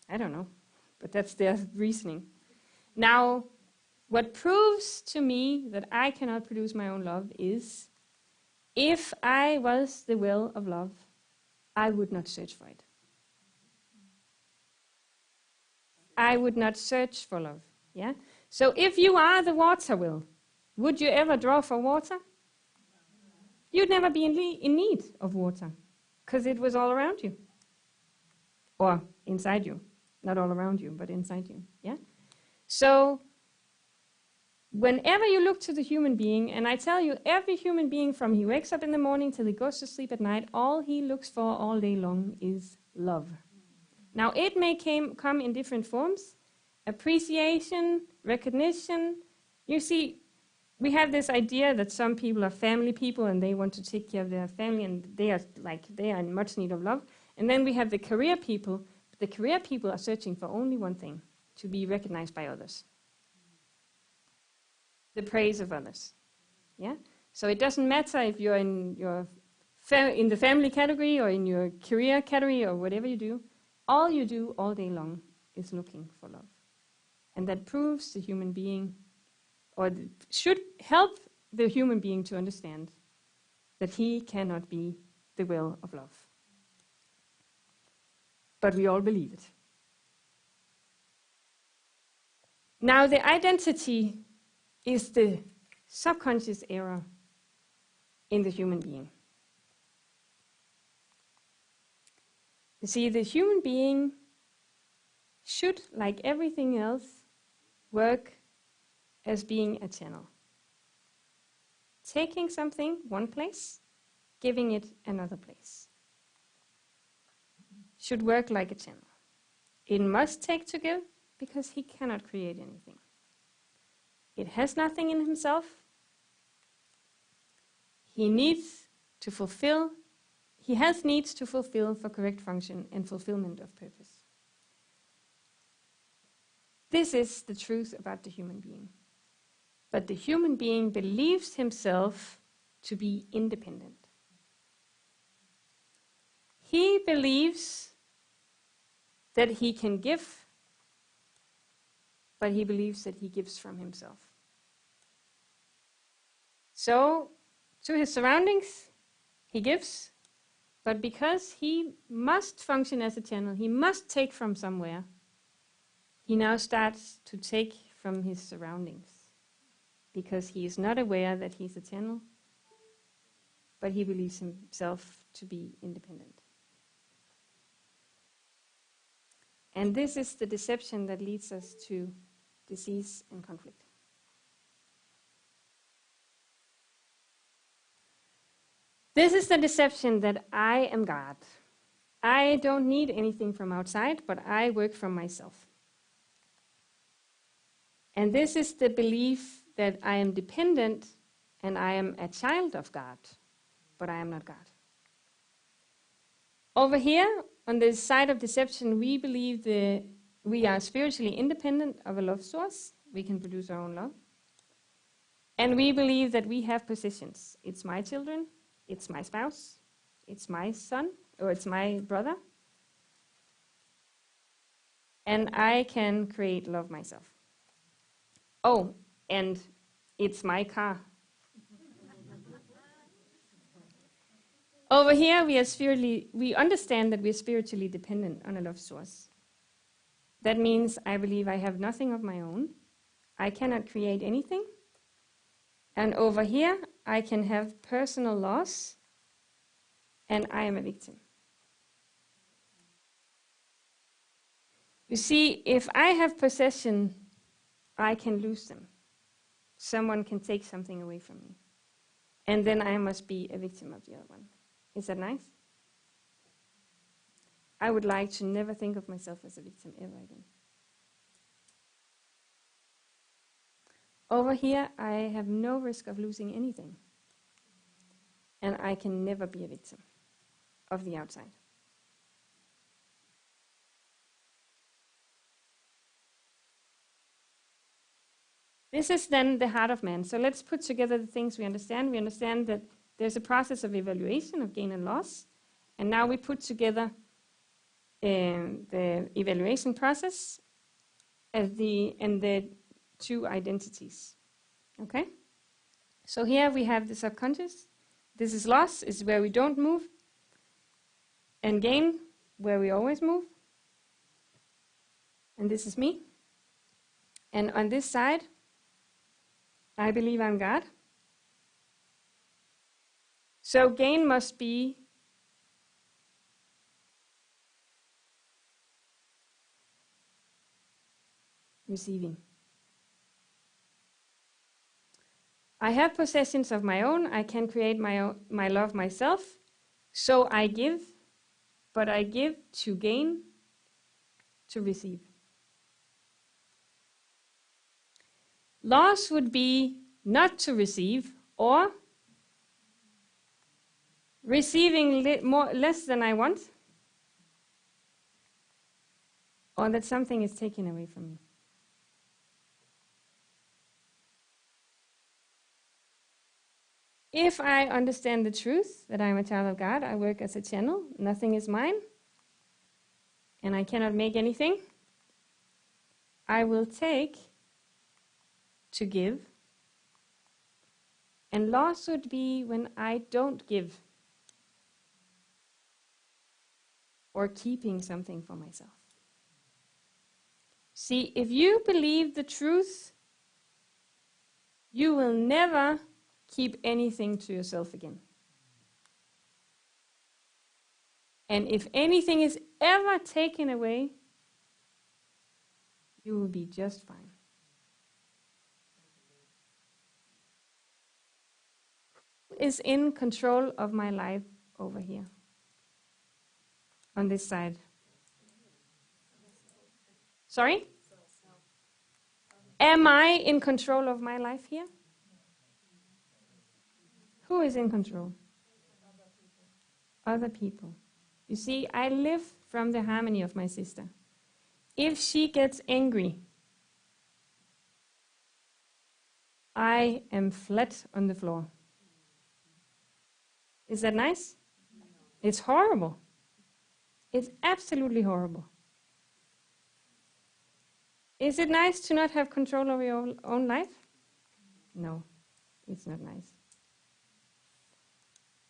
I don't know, but that's their reasoning. Now, what proves to me that I cannot produce my own love is, if I was the well of love, I would not search for it. I would not search for love. Yeah. So if you are the water well, would you ever draw for water? You'd never be in need of water, because it was all around you, or inside you. Not all around you, but inside you. Yeah. So whenever you look to the human being, and I tell you, every human being from he wakes up in the morning till he goes to sleep at night, all he looks for all day long is love. Now, it may come in different forms: appreciation, recognition. You see, we have this idea that some people are family people and they want to take care of their family, and they are in much need of love. And then we have the career people. The career people are searching for only one thing: to be recognized by others. The praise of others. Yeah? So it doesn't matter if you're in the family category or in your career category or whatever you do. All you do all day long is looking for love. And that proves the human being, or should help the human being to understand that he cannot be the well of love. But we all believe it. Now, the identity is the subconscious error in the human being. You see, the human being should, like everything else, work as being a channel. Taking something one place, giving it another place. Should work like a channel. It must take to give, because he cannot create anything. It has nothing in himself. He has needs to fulfill for correct function and fulfillment of purpose. This is the truth about the human being. But the human being believes himself to be independent. He believes that he can give, but he believes that he gives from himself. So, to his surroundings, he gives, but because he must function as a channel, he must take from somewhere, he now starts to take from his surroundings, because he is not aware that he's a channel, but he believes himself to be independent. And this is the deception that leads us to disease and conflict. This is the deception that I am God. I don't need anything from outside, but I work from myself. And this is the belief that I am dependent and I am a child of God, but I am not God. Over here, on the side of deception, we believe that we are spiritually independent of a love source. We can produce our own love. And we believe that we have possessions. It's my children, it's my spouse, it's my son, or it's my brother. And I can create love myself. Oh, and it's my car. Over here, we understand that we're spiritually dependent on a love source. That means I believe I have nothing of my own. I cannot create anything. And over here, I can have personal loss, and I am a victim. You see, if I have possession, I can lose them. Someone can take something away from me. And then I must be a victim of the other one. Is that nice? I would like to never think of myself as a victim ever again. Over here, I have no risk of losing anything. And I can never be a victim of the outside. This is then the heart of man. So let's put together the things we understand. We understand that there's a process of evaluation of gain and loss. And now we put together the evaluation process and the two identities. Okay? So here we have the subconscious. This is loss, is where we don't move. And gain, where we always move. And this is me. And on this side, I believe I'm God. So gain must be receiving. I have possessions of my own. I can create my love myself. So I give, but I give to gain, to receive. Loss would be not to receive, or receiving less than I want, or that something is taken away from me. If I understand the truth that I am a child of God, I work as a channel, nothing is mine, and I cannot make anything, I will take to give. And loss would be when I don't give, or keeping something for myself. See, if you believe the truth, you will never keep anything to yourself again. And if anything is ever taken away, you will be just fine. Who is in control of my life over here? On this side. Sorry? Am I in control of my life here? Who is in control? Other people. You see, I live from the harmony of my sister. If she gets angry, I am flat on the floor. Is that nice? It's horrible. It's absolutely horrible. Is it nice to not have control over your own life? No, it's not nice.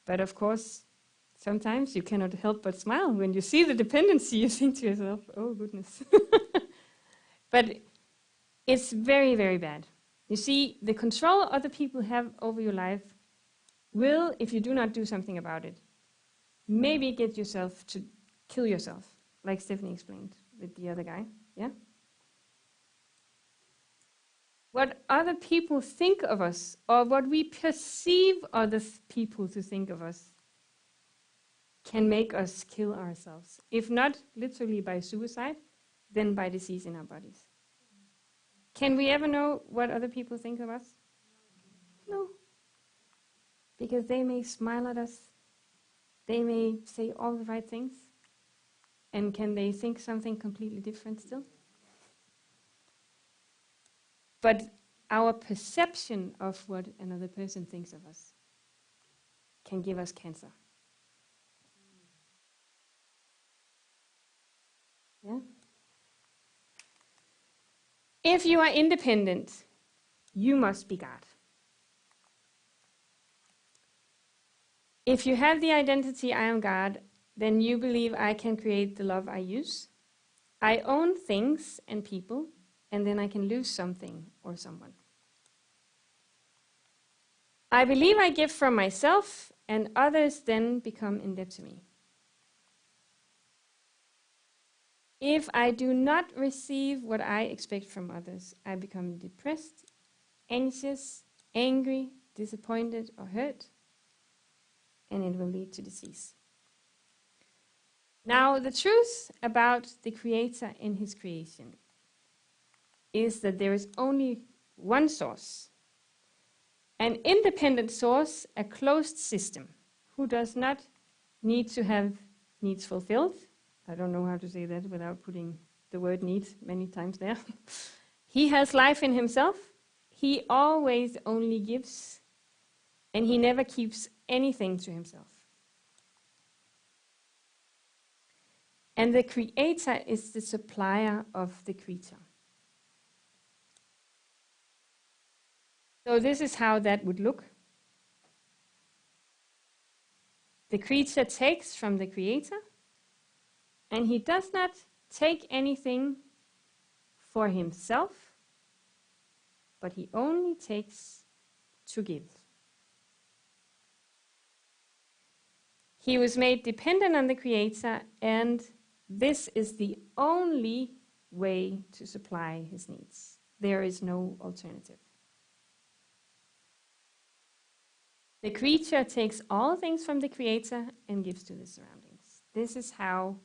But of course, sometimes you cannot help but smile. When you see the dependency, you think to yourself, oh goodness. But it's very, very bad. You see, the control other people have over your life will, if you do not do something about it, maybe get yourself to kill yourself, like Stephanie explained with the other guy. Yeah? What other people think of us, or what we perceive other people to think of us, can make us kill ourselves. If not literally by suicide, then by disease in our bodies. Can we ever know what other people think of us? No. Because they may smile at us, they may say all the right things, and can they think something completely different still? But our perception of what another person thinks of us can give us cancer. Yeah? If you are independent, you must be God. If you have the identity I am God, then you believe I can create the love I use. I own things and people, and then I can lose something or someone. I believe I give from myself, and others then become in debt to me. If I do not receive what I expect from others, I become depressed, anxious, angry, disappointed, or hurt, and it will lead to disease. Now, the truth about the Creator in His creation is that there is only one source, an independent source, a closed system, who does not need to have needs fulfilled. I don't know how to say that without putting the word need many times there. He has life in himself. He always only gives, and he never keeps anything to himself. And the Creator is the supplier of the creature. So this is how that would look. The creature takes from the Creator, and he does not take anything for himself, but he only takes to give. He was made dependent on the Creator, and this is the only way to supply his needs. There is no alternative. The creature takes all things from the Creator and gives to the surroundings. This is how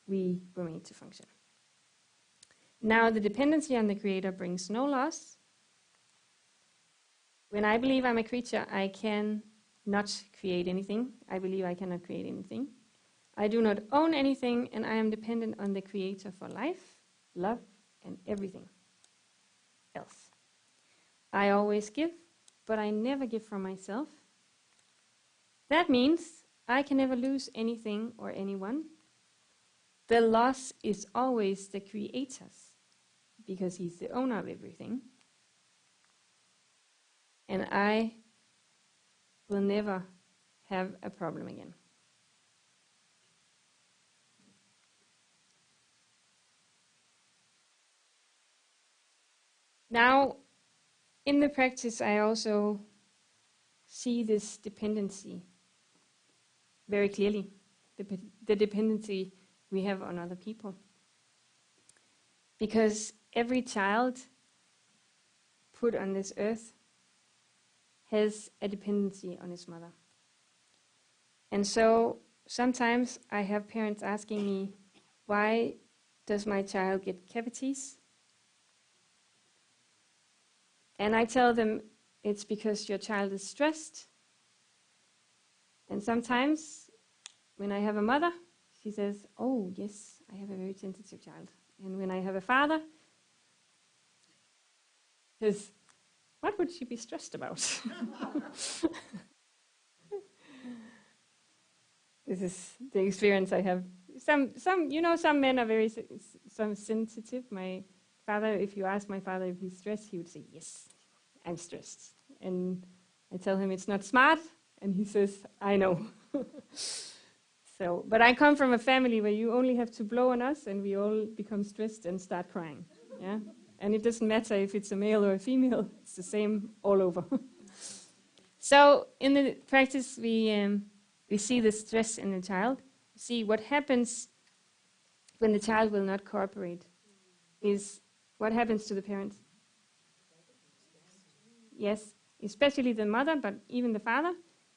we were made to function. Now, the dependency on the Creator brings no loss. When I believe I'm a creature, I can not create anything. I believe I cannot create anything. I do not own anything, and I am dependent on the Creator for life, love, and everything else. I always give, but I never give from myself. That means I can never lose anything or anyone. The loss is always the Creator's, because He's the owner of everything. And I will never have a problem again. Now, in the practice, I also see this dependency very clearly, the dependency we have on other people. Because every child put on this earth has a dependency on his mother. And so sometimes I have parents asking me, why does my child get cavities? And I tell them, it's because your child is stressed. And sometimes when I have a mother, she says, oh yes, I have a very sensitive child. And when I have a father, says, what would she be stressed about? This is the experience I have. Some men are very sensitive. My father, if you ask my father if he's stressed, he would say, yes, I'm stressed. And I tell him it's not smart, and he says, I know. So, but I come from a family where you only have to blow on us, and we all become stressed and start crying. Yeah, and it doesn't matter if it's a male or a female; it's the same all over. So, in the practice, we see the stress in the child. See what happens when the child will not cooperate. Is what happens to the parents? Yes, especially the mother, but even the father.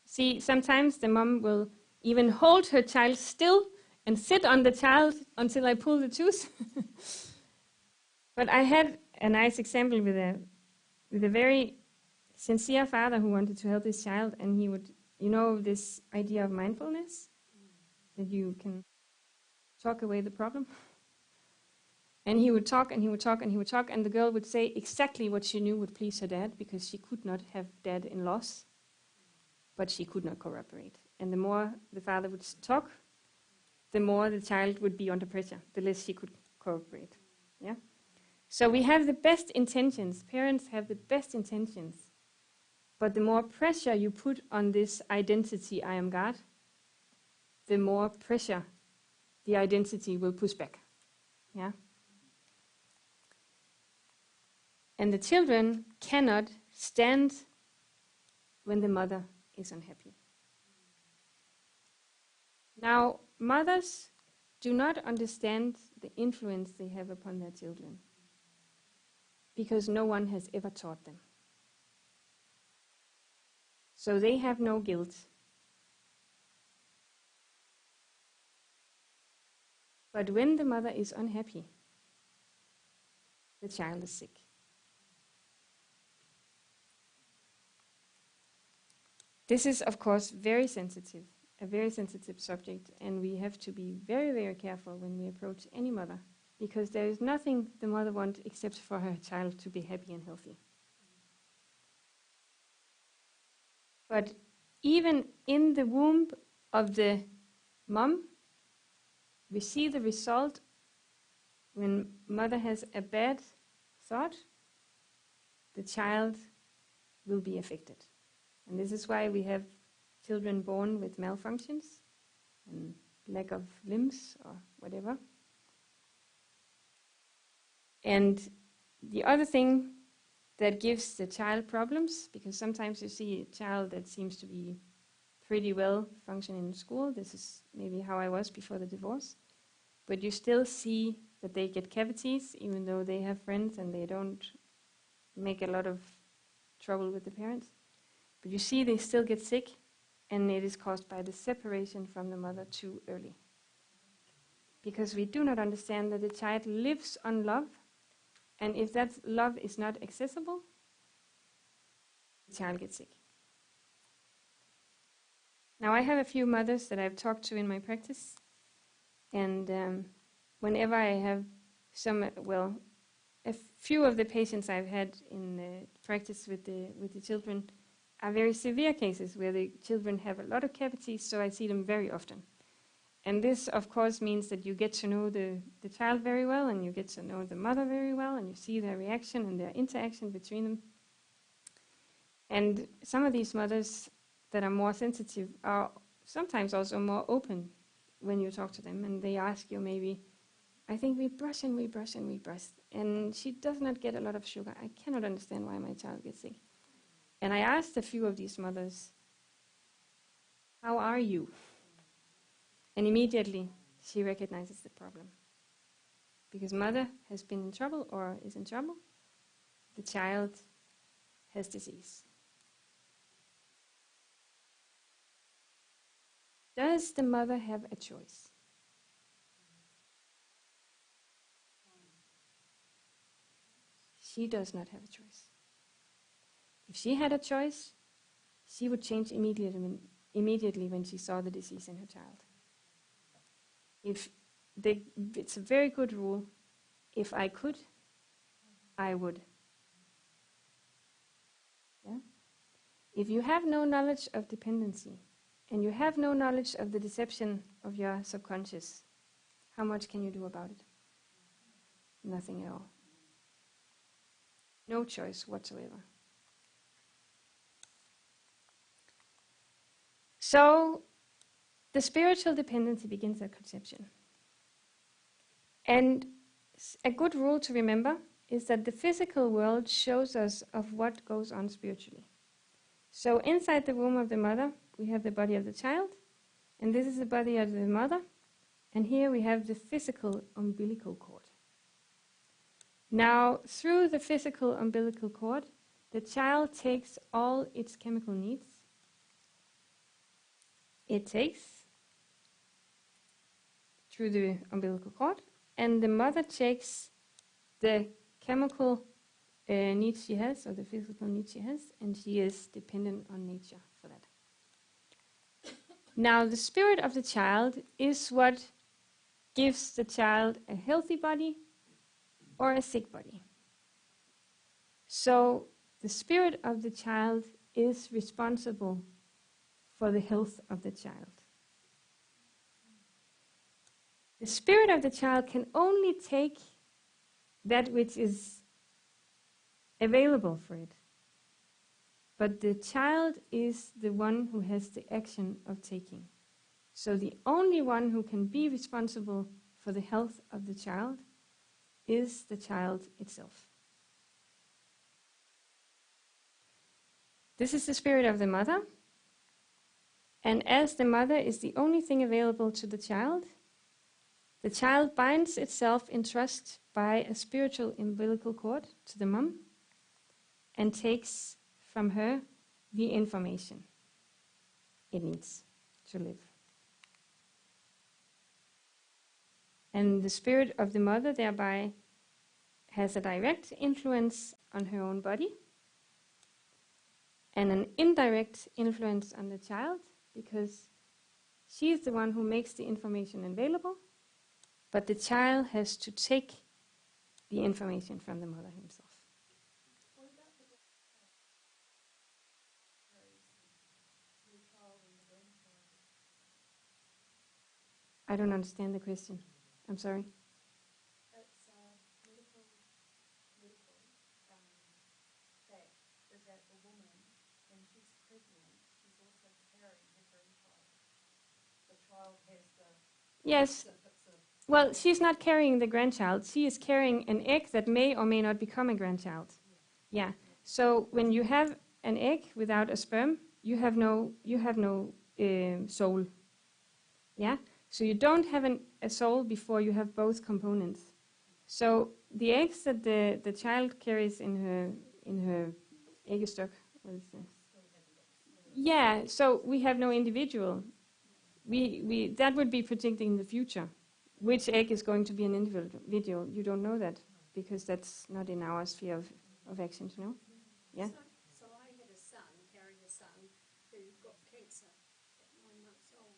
See, sometimes the mom will even hold her child still and sit on the child until I pull the tooth. But I had a nice example with a very sincere father who wanted to help his child, and he would, this idea of mindfulness, that you can talk away the problem. And he would talk, and he would talk, and he would talk, and the girl would say exactly what she knew would please her dad, because she could not have dad-in-laws, but she could not cooperate. And the more the father would talk, the more the child would be under pressure, the less she could cooperate. Yeah. So we have the best intentions. Parents have the best intentions. But the more pressure you put on this identity, I am God, the more pressure the identity will push back. Yeah. And the children cannot stand when the mother is unhappy. Now, mothers do not understand the influence they have upon their children, because no one has ever taught them. So they have no guilt. But when the mother is unhappy, the child is sick. This is, of course, a very sensitive subject, and we have to be very, very careful when we approach any mother, because there is nothing the mother wants except for her child to be happy and healthy. But even in the womb of the mom, we see the result when mother has a bad thought, the child will be affected. And this is why we have children born with malfunctions and lack of limbs or whatever. And the other thing that gives the child problems, because sometimes you see a child that seems to be pretty well functioning in school. This is maybe how I was before the divorce. But you still see that they get cavities, even though they have friends and they don't make a lot of trouble with the parents. But you see they still get sick, and it is caused by the separation from the mother too early. Because we do not understand that the child lives on love, and if that love is not accessible, the child gets sick. Now I have a few mothers that I've talked to in my practice, and whenever I have a few of the patients I've had in practice with the children are very severe cases where the children have a lot of cavities, so I see them very often. And this, of course, means that you get to know the child very well, and you get to know the mother very well, and you see their reaction and their interaction between them. And some of these mothers that are more sensitive are sometimes also more open when you talk to them, and they ask you maybe, I think we brush and we brush and we brush, and she does not get a lot of sugar. I cannot understand why my child gets sick. And I asked a few of these mothers, how are you? And immediately she recognizes the problem. Because mother has been in trouble or is in trouble, the child has disease. Does the mother have a choice? She does not have a choice. If she had a choice, she would change immediately when she saw the disease in her child. It's a very good rule. If I could, I would. Yeah? If you have no knowledge of dependency, and you have no knowledge of the deception of your subconscious, how much can you do about it? Nothing at all. No choice whatsoever. So the spiritual dependency begins at conception. And a good rule to remember is that the physical world shows us of what goes on spiritually. So inside the womb of the mother, we have the body of the child, and this is the body of the mother, and here we have the physical umbilical cord. Now, through the physical umbilical cord, the child takes all its chemical needs. It takes through the umbilical cord, and the mother takes the chemical needs she has, or the physical needs she has, and she is dependent on nature for that. Now, the spirit of the child is what gives the child a healthy body or a sick body. So, the spirit of the child is responsible for the health of the child. The spirit of the child can only take that which is available for it. But the child is the one who has the action of taking. So the only one who can be responsible for the health of the child is the child itself. This is the spirit of the mother. And as the mother is the only thing available to the child binds itself in trust by a spiritual umbilical cord to the mom and takes from her the information it needs to live. And the spirit of the mother thereby has a direct influence on her own body and an indirect influence on the child, because she is the one who makes the information available, but the child has to take the information from the mother himself. What about the child and the grandchild? I don't understand the question. I'm sorry. It's medical fact is that the woman, when she's pregnant, she's also carrying her grandchild. The child has the... Yes. Well, she's not carrying the grandchild. She is carrying an egg that may or may not become a grandchild. Yeah. So when you have an egg without a sperm, you have no soul. Yeah. So you don't have a soul before you have both components. So the eggs that the child carries in her egg stock. What is this? Yeah. So we have no individual. We that would be predicting the future. Which egg is going to be an individual? You don't know that, because that's not in our sphere of action to know. Yeah? So I had a son, carried a son, who got cancer at 9 months old.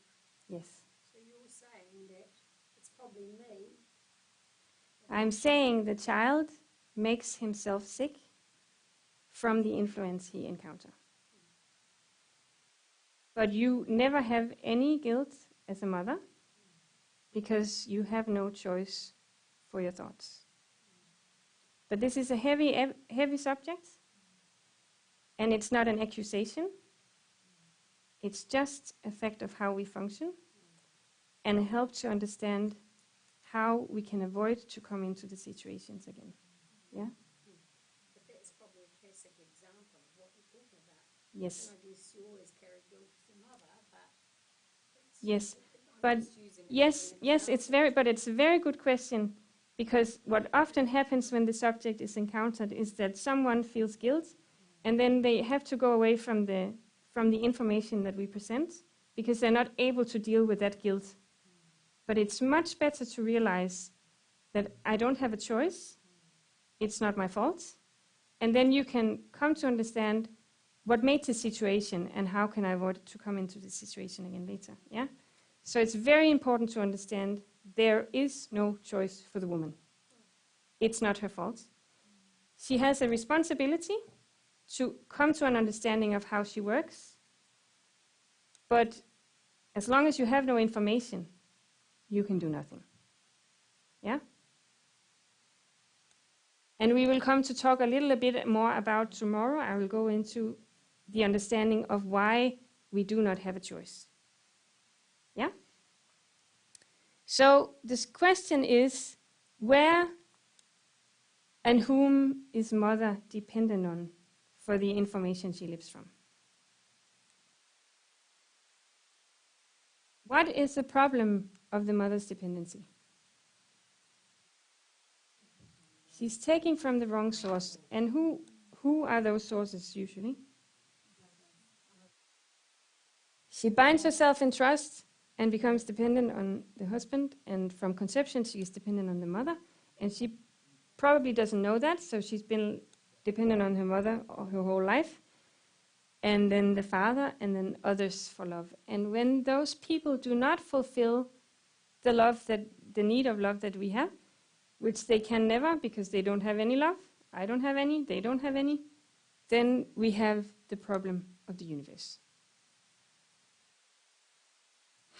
Yes. So you're saying that it's probably me. I'm saying the child makes himself sick from the influence he encounters. But you never have any guilt as a mother, because you have no choice for your thoughts. But this is a heavy subject, and it's not an accusation. It's just a fact of how we function, and a help to understand how we can avoid to come into the situations again. Yeah? But that's probably a classic example of what we're talking about. Yes. And I guess you always carry guilt as a mother, but... Yes. But yes, it's a very good question, because what often happens when the subject is encountered is that someone feels guilt, and then they have to go away from the information that we present, because they're not able to deal with that guilt. But it's much better to realize that I don't have a choice, it's not my fault, and then you can come to understand what made the situation and how can I avoid to come into the situation again later. Yeah. So it's very important to understand there is no choice for the woman. It's not her fault. She has a responsibility to come to an understanding of how she works, but as long as you have no information, you can do nothing. Yeah? And we will come to talk a little bit more about tomorrow. I will go into the understanding of why we do not have a choice. Yeah? So this question is, where and whom is mother dependent on for the information she lives from? What is the problem of the mother's dependency? She's taking from the wrong source. And who are those sources usually? She binds herself in trust and becomes dependent on the husband, and from conception she is dependent on the mother, and she probably doesn't know that, so she's been dependent on her mother her whole life, and then the father, and then others for love. And when those people do not fulfill the need of love that we have, which they can never because they don't have any love, I don't have any, they don't have any, then we have the problem of the universe.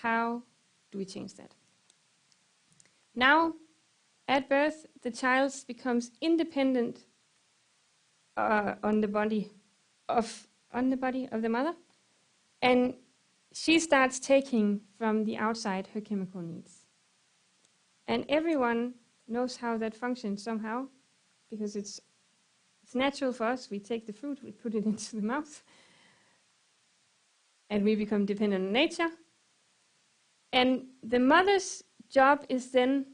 How do we change that? Now, at birth, the child becomes independent on the body of the mother, and she starts taking from the outside her chemical needs. And everyone knows how that functions somehow, because it's natural for us. We take the food, we put it into the mouth, and we become dependent on nature. And the mother's job is then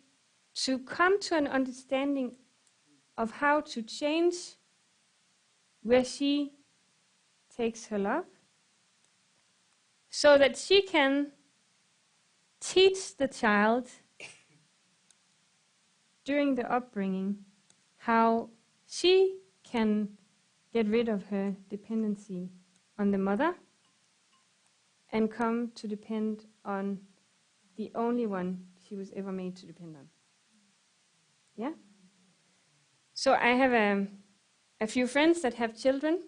to come to an understanding of how to change where she takes her love, so that she can teach the child during the upbringing how she can get rid of her dependency on the mother and come to depend on the only one she was ever made to depend on. Yeah? So I have a few friends that have children,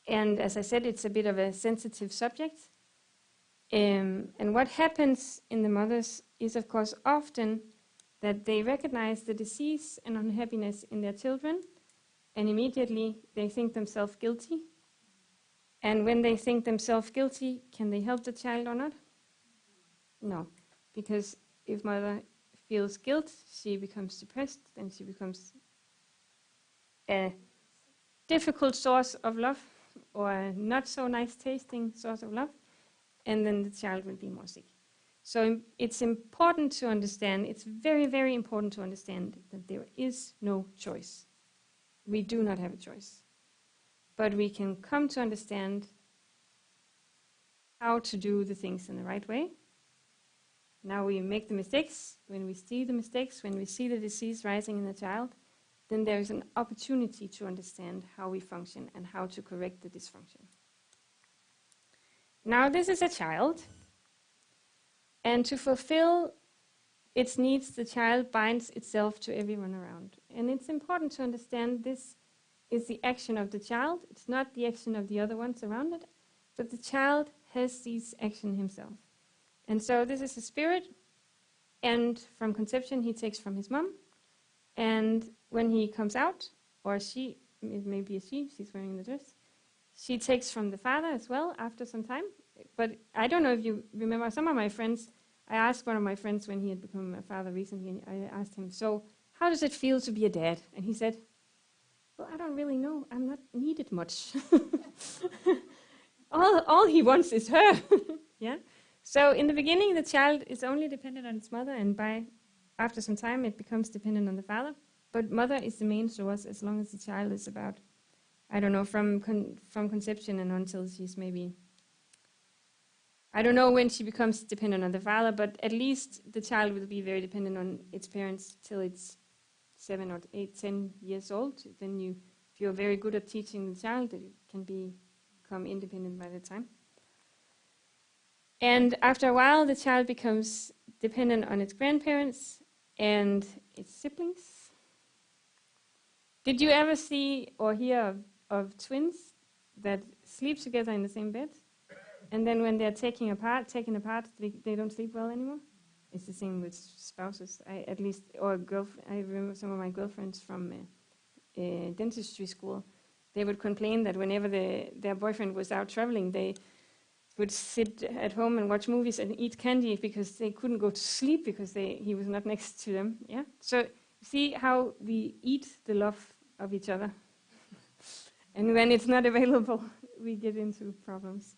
and as I said, it's a bit of a sensitive subject. And what happens in the mothers is, of course, often that they recognize the disease and unhappiness in their children, and immediately they think themselves guilty. And when they think themselves guilty, can they help the child or not? No, because if mother feels guilt, she becomes depressed, then she becomes a difficult source of love, or a not so nice tasting source of love, and then the child will be more sick. So it's important to understand, it's very, very important to understand that there is no choice. We do not have a choice. But we can come to understand how to do the things in the right way. Now we make the mistakes. When we see the mistakes, when we see the disease rising in the child, then there is an opportunity to understand how we function and how to correct the dysfunction. Now this is a child, and to fulfill its needs, the child binds itself to everyone around. And it's important to understand this is the action of the child. It's not the action of the other ones around it, but the child has these actions himself. And so this is a spirit, and from conception he takes from his mom, and when he comes out, or she, it may be a she's wearing the dress, she takes from the father as well after some time. But I don't know if you remember, some of my friends, I asked one of my friends when he had become a father recently, and I asked him, so how does it feel to be a dad? And he said, well, I don't really know, I'm not needed much. all he wants is her. Yeah. So in the beginning, the child is only dependent on its mother, and after some time, it becomes dependent on the father. But mother is the main source as long as the child is about, I don't know, from conception and until she's maybe, I don't know when she becomes dependent on the father, but at least the child will be very dependent on its parents till it's 7 or 8, 10 years old. Then if you're very good at teaching the child, it can become independent by the time. And after a while, the child becomes dependent on its grandparents and its siblings. Did you ever see or hear of twins that sleep together in the same bed? And then when they're taken apart, they don't sleep well anymore? It's the same with spouses. I remember some of my girlfriends from dentistry school. They would complain that whenever their boyfriend was out traveling, they would sit at home and watch movies and eat candy because they couldn't go to sleep because he was not next to them. Yeah. So see how we eat the love of each other, and when it's not available, we get into problems.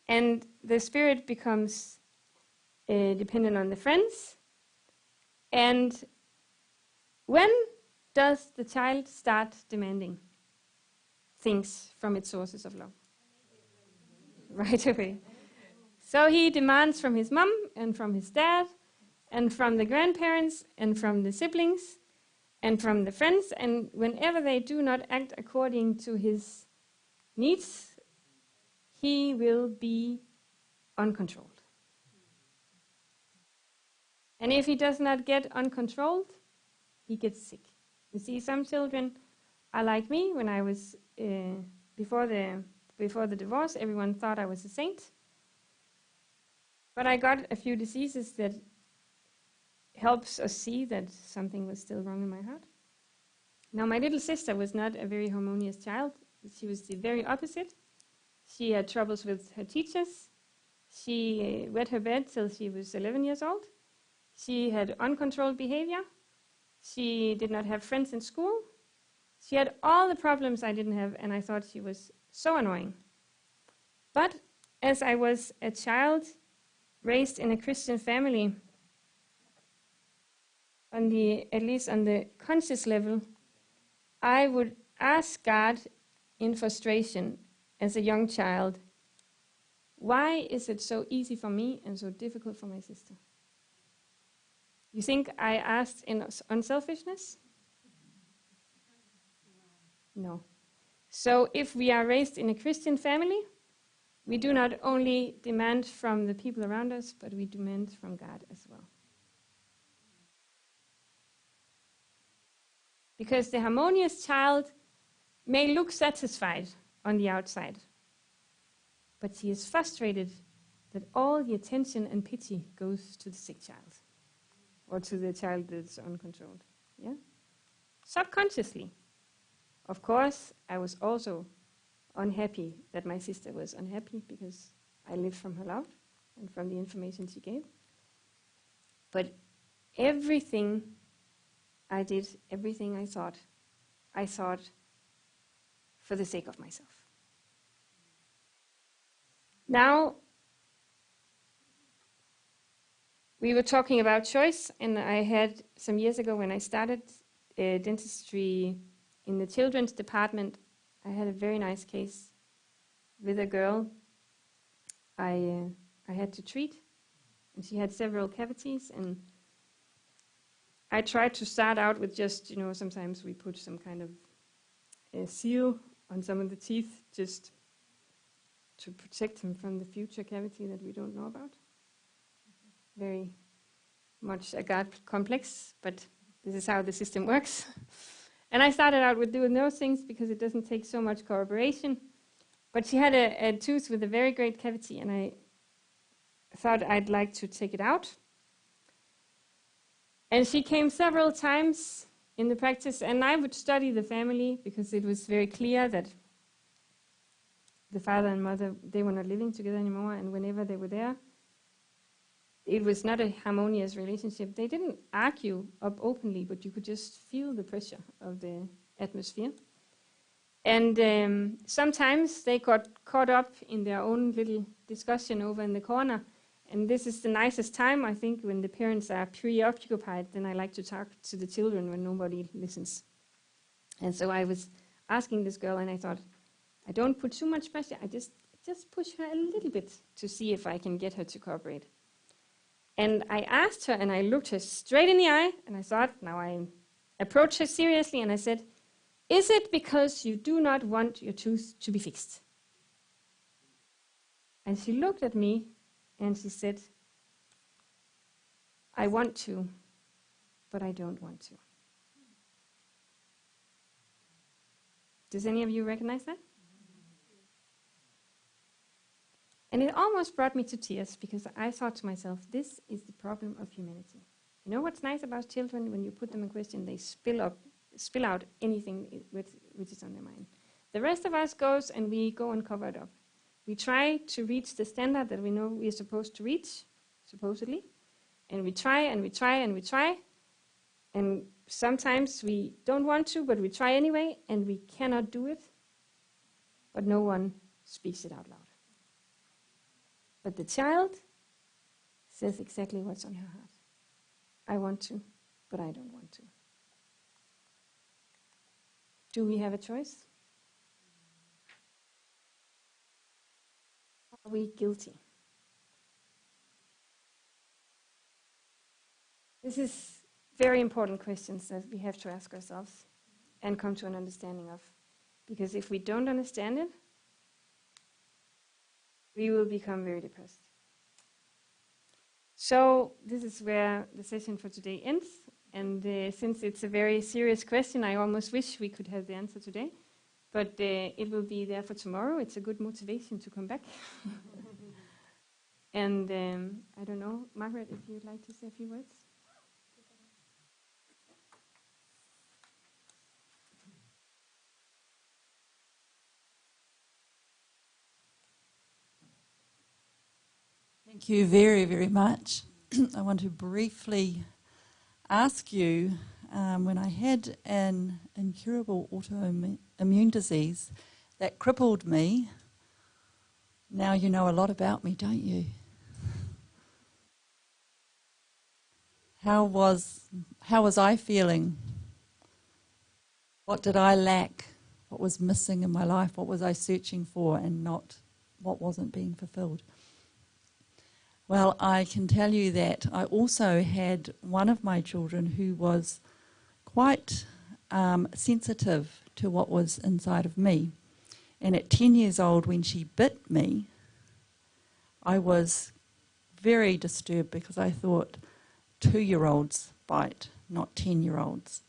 And the spirit becomes dependent on the friends. And when does the child start demanding things from its sources of love? Right away. So he demands from his mom and from his dad and from the grandparents and from the siblings and from the friends, and whenever they do not act according to his needs, he will be uncontrolled. And if he does not get uncontrolled, he gets sick. You see, some children are like me. When I was before the divorce, everyone thought I was a saint. But I got a few diseases that helps us see that something was still wrong in my heart. Now, my little sister was not a very harmonious child. She was the very opposite. She had troubles with her teachers. She wet her bed till she was 11 years old. She had uncontrolled behavior. She did not have friends in school. She had all the problems I didn't have, and I thought she was so annoying. But as I was a child raised in a Christian family, at least on the conscious level, I would ask God in frustration as a young child, why is it so easy for me and so difficult for my sister? You think I asked in unselfishness? No. So if we are raised in a Christian family, we do not only demand from the people around us, but we demand from God as well. Because the harmonious child may look satisfied on the outside, but she is frustrated that all the attention and pity goes to the sick child, or to the child that's uncontrolled. Yeah? Subconsciously. Of course, I was also unhappy that my sister was unhappy because I lived from her love and from the information she gave. But everything I did, everything I thought for the sake of myself. Now, we were talking about choice, and I had some years ago when I started dentistry in the children's department, I had a very nice case with a girl I had to treat, and she had several cavities, and I tried to start out with just, sometimes we put some kind of seal on some of the teeth just to protect them from the future cavity that we don't know about. Very much a God complex, but this is how the system works. And I started out with doing those things because it doesn't take so much cooperation. But she had a tooth with a very great cavity, and I thought I'd like to take it out. And she came several times in the practice, and I would study the family because it was very clear that the father and mother, they were not living together anymore, and whenever they were there, it was not a harmonious relationship. They didn't argue up openly, but you could just feel the pressure of the atmosphere. And sometimes they got caught up in their own little discussion over in the corner. And this is the nicest time, I think, when the parents are preoccupied. Then I like to talk to the children when nobody listens. And so I was asking this girl, and I thought, I don't put too much pressure. I just push her a little bit to see if I can get her to cooperate. And I asked her, and I looked her straight in the eye, and I thought, now I approached her seriously, and I said, is it because you do not want your tooth to be fixed? And she looked at me, and she said, I want to, but I don't want to. Does any of you recognize that? And it almost brought me to tears because I thought to myself, this is the problem of humanity. You know what's nice about children? When you put them in question, they spill out anything which is on their mind. The rest of us goes and we go and cover it up. We try to reach the standard that we know we are supposed to reach, supposedly. And we try and we try and we try. And sometimes we don't want to, but we try anyway, and we cannot do it. But no one speaks it out loud. But the child says exactly what's on her heart. I want to, but I don't want to. Do we have a choice? Are we guilty? This is very important questions that we have to ask ourselves and come to an understanding of. Because if we don't understand it, we will become very depressed. So this is where the session for today ends. And since it's a very serious question, I almost wish we could have the answer today. But it will be there for tomorrow. It's a good motivation to come back. And I don't know, Margaret, if you'd like to say a few words. Thank you very, very much. I want to briefly ask you, when I had an incurable autoimmune disease that crippled me, now you know a lot about me, don't you? How was I feeling? What did I lack? What was missing in my life? What was I searching for and not what wasn't being fulfilled? Well, I can tell you that I also had one of my children who was quite sensitive to what was inside of me. And at 10 years old, when she bit me, I was very disturbed because I thought 2-year-olds bite, not 10-year-olds.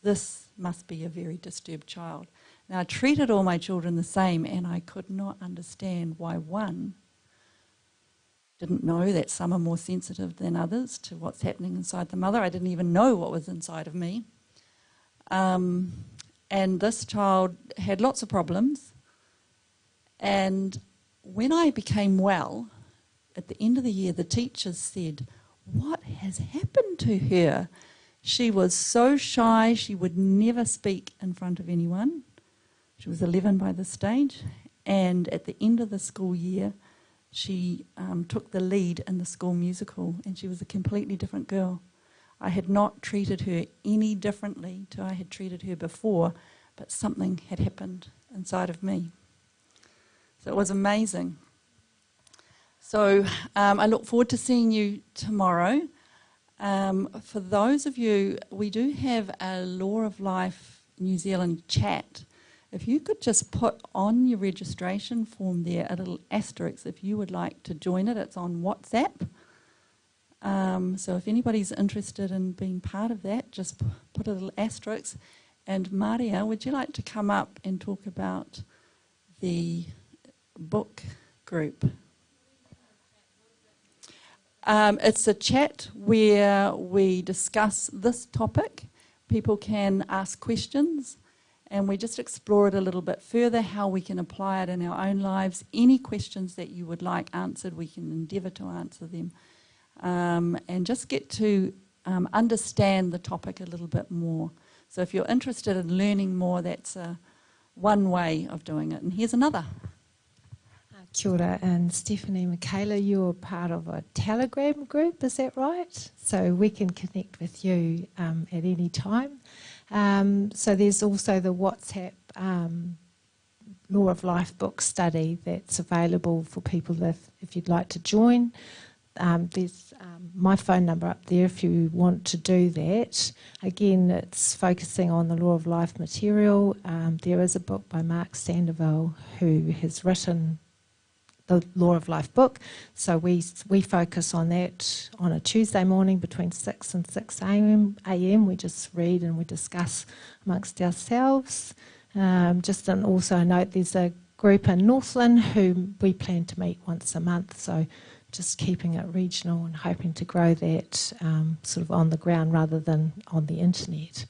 This must be a very disturbed child. Now, I treated all my children the same, and I could not understand why one didn't know that some are more sensitive than others to what's happening inside the mother. I didn't even know what was inside of me. And this child had lots of problems. And when I became well, at the end of the year, the teachers said, "What has happened to her? She was so shy, she would never speak in front of anyone." She was 11 by this stage. And at the end of the school year, she took the lead in the school musical, and she was a completely different girl. I had not treated her any differently to I had treated her before, but something had happened inside of me. So it was amazing. So I look forward to seeing you tomorrow. For those of you, we do have a Law of Life New Zealand chat. If you could just put on your registration form there a little asterisk if you would like to join it. It's on WhatsApp. So if anybody's interested in being part of that, just put a little asterisk. And Maria, would you like to come up and talk about the book group? It's a chat where we discuss this topic. People can ask questions. And we just explore it a little bit further, how we can apply it in our own lives. Any questions that you would like answered, we can endeavour to answer them. And just get to understand the topic a little bit more. So if you're interested in learning more, that's one way of doing it. And here's another. Kia ora, and Stephanie, Michala, you're part of a Telegram group, is that right? So we can connect with you at any time. So there's also the WhatsApp Law of Life book study that's available for people if you'd like to join. There's my phone number up there if you want to do that. Again, it's focusing on the Law of Life material. There is a book by Mark Sandoval who has written the Law of Life book. So we focus on that on a Tuesday morning between 6 and 6 a.m. We just read and we discuss amongst ourselves. Just also note there's a group in Northland who we plan to meet once a month. So just keeping it regional and hoping to grow that sort of on the ground rather than on the internet.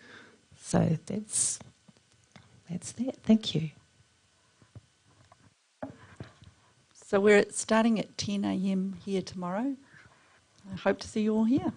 So that's that. Thank you. So we're starting at 10 a.m. here tomorrow. I hope to see you all here.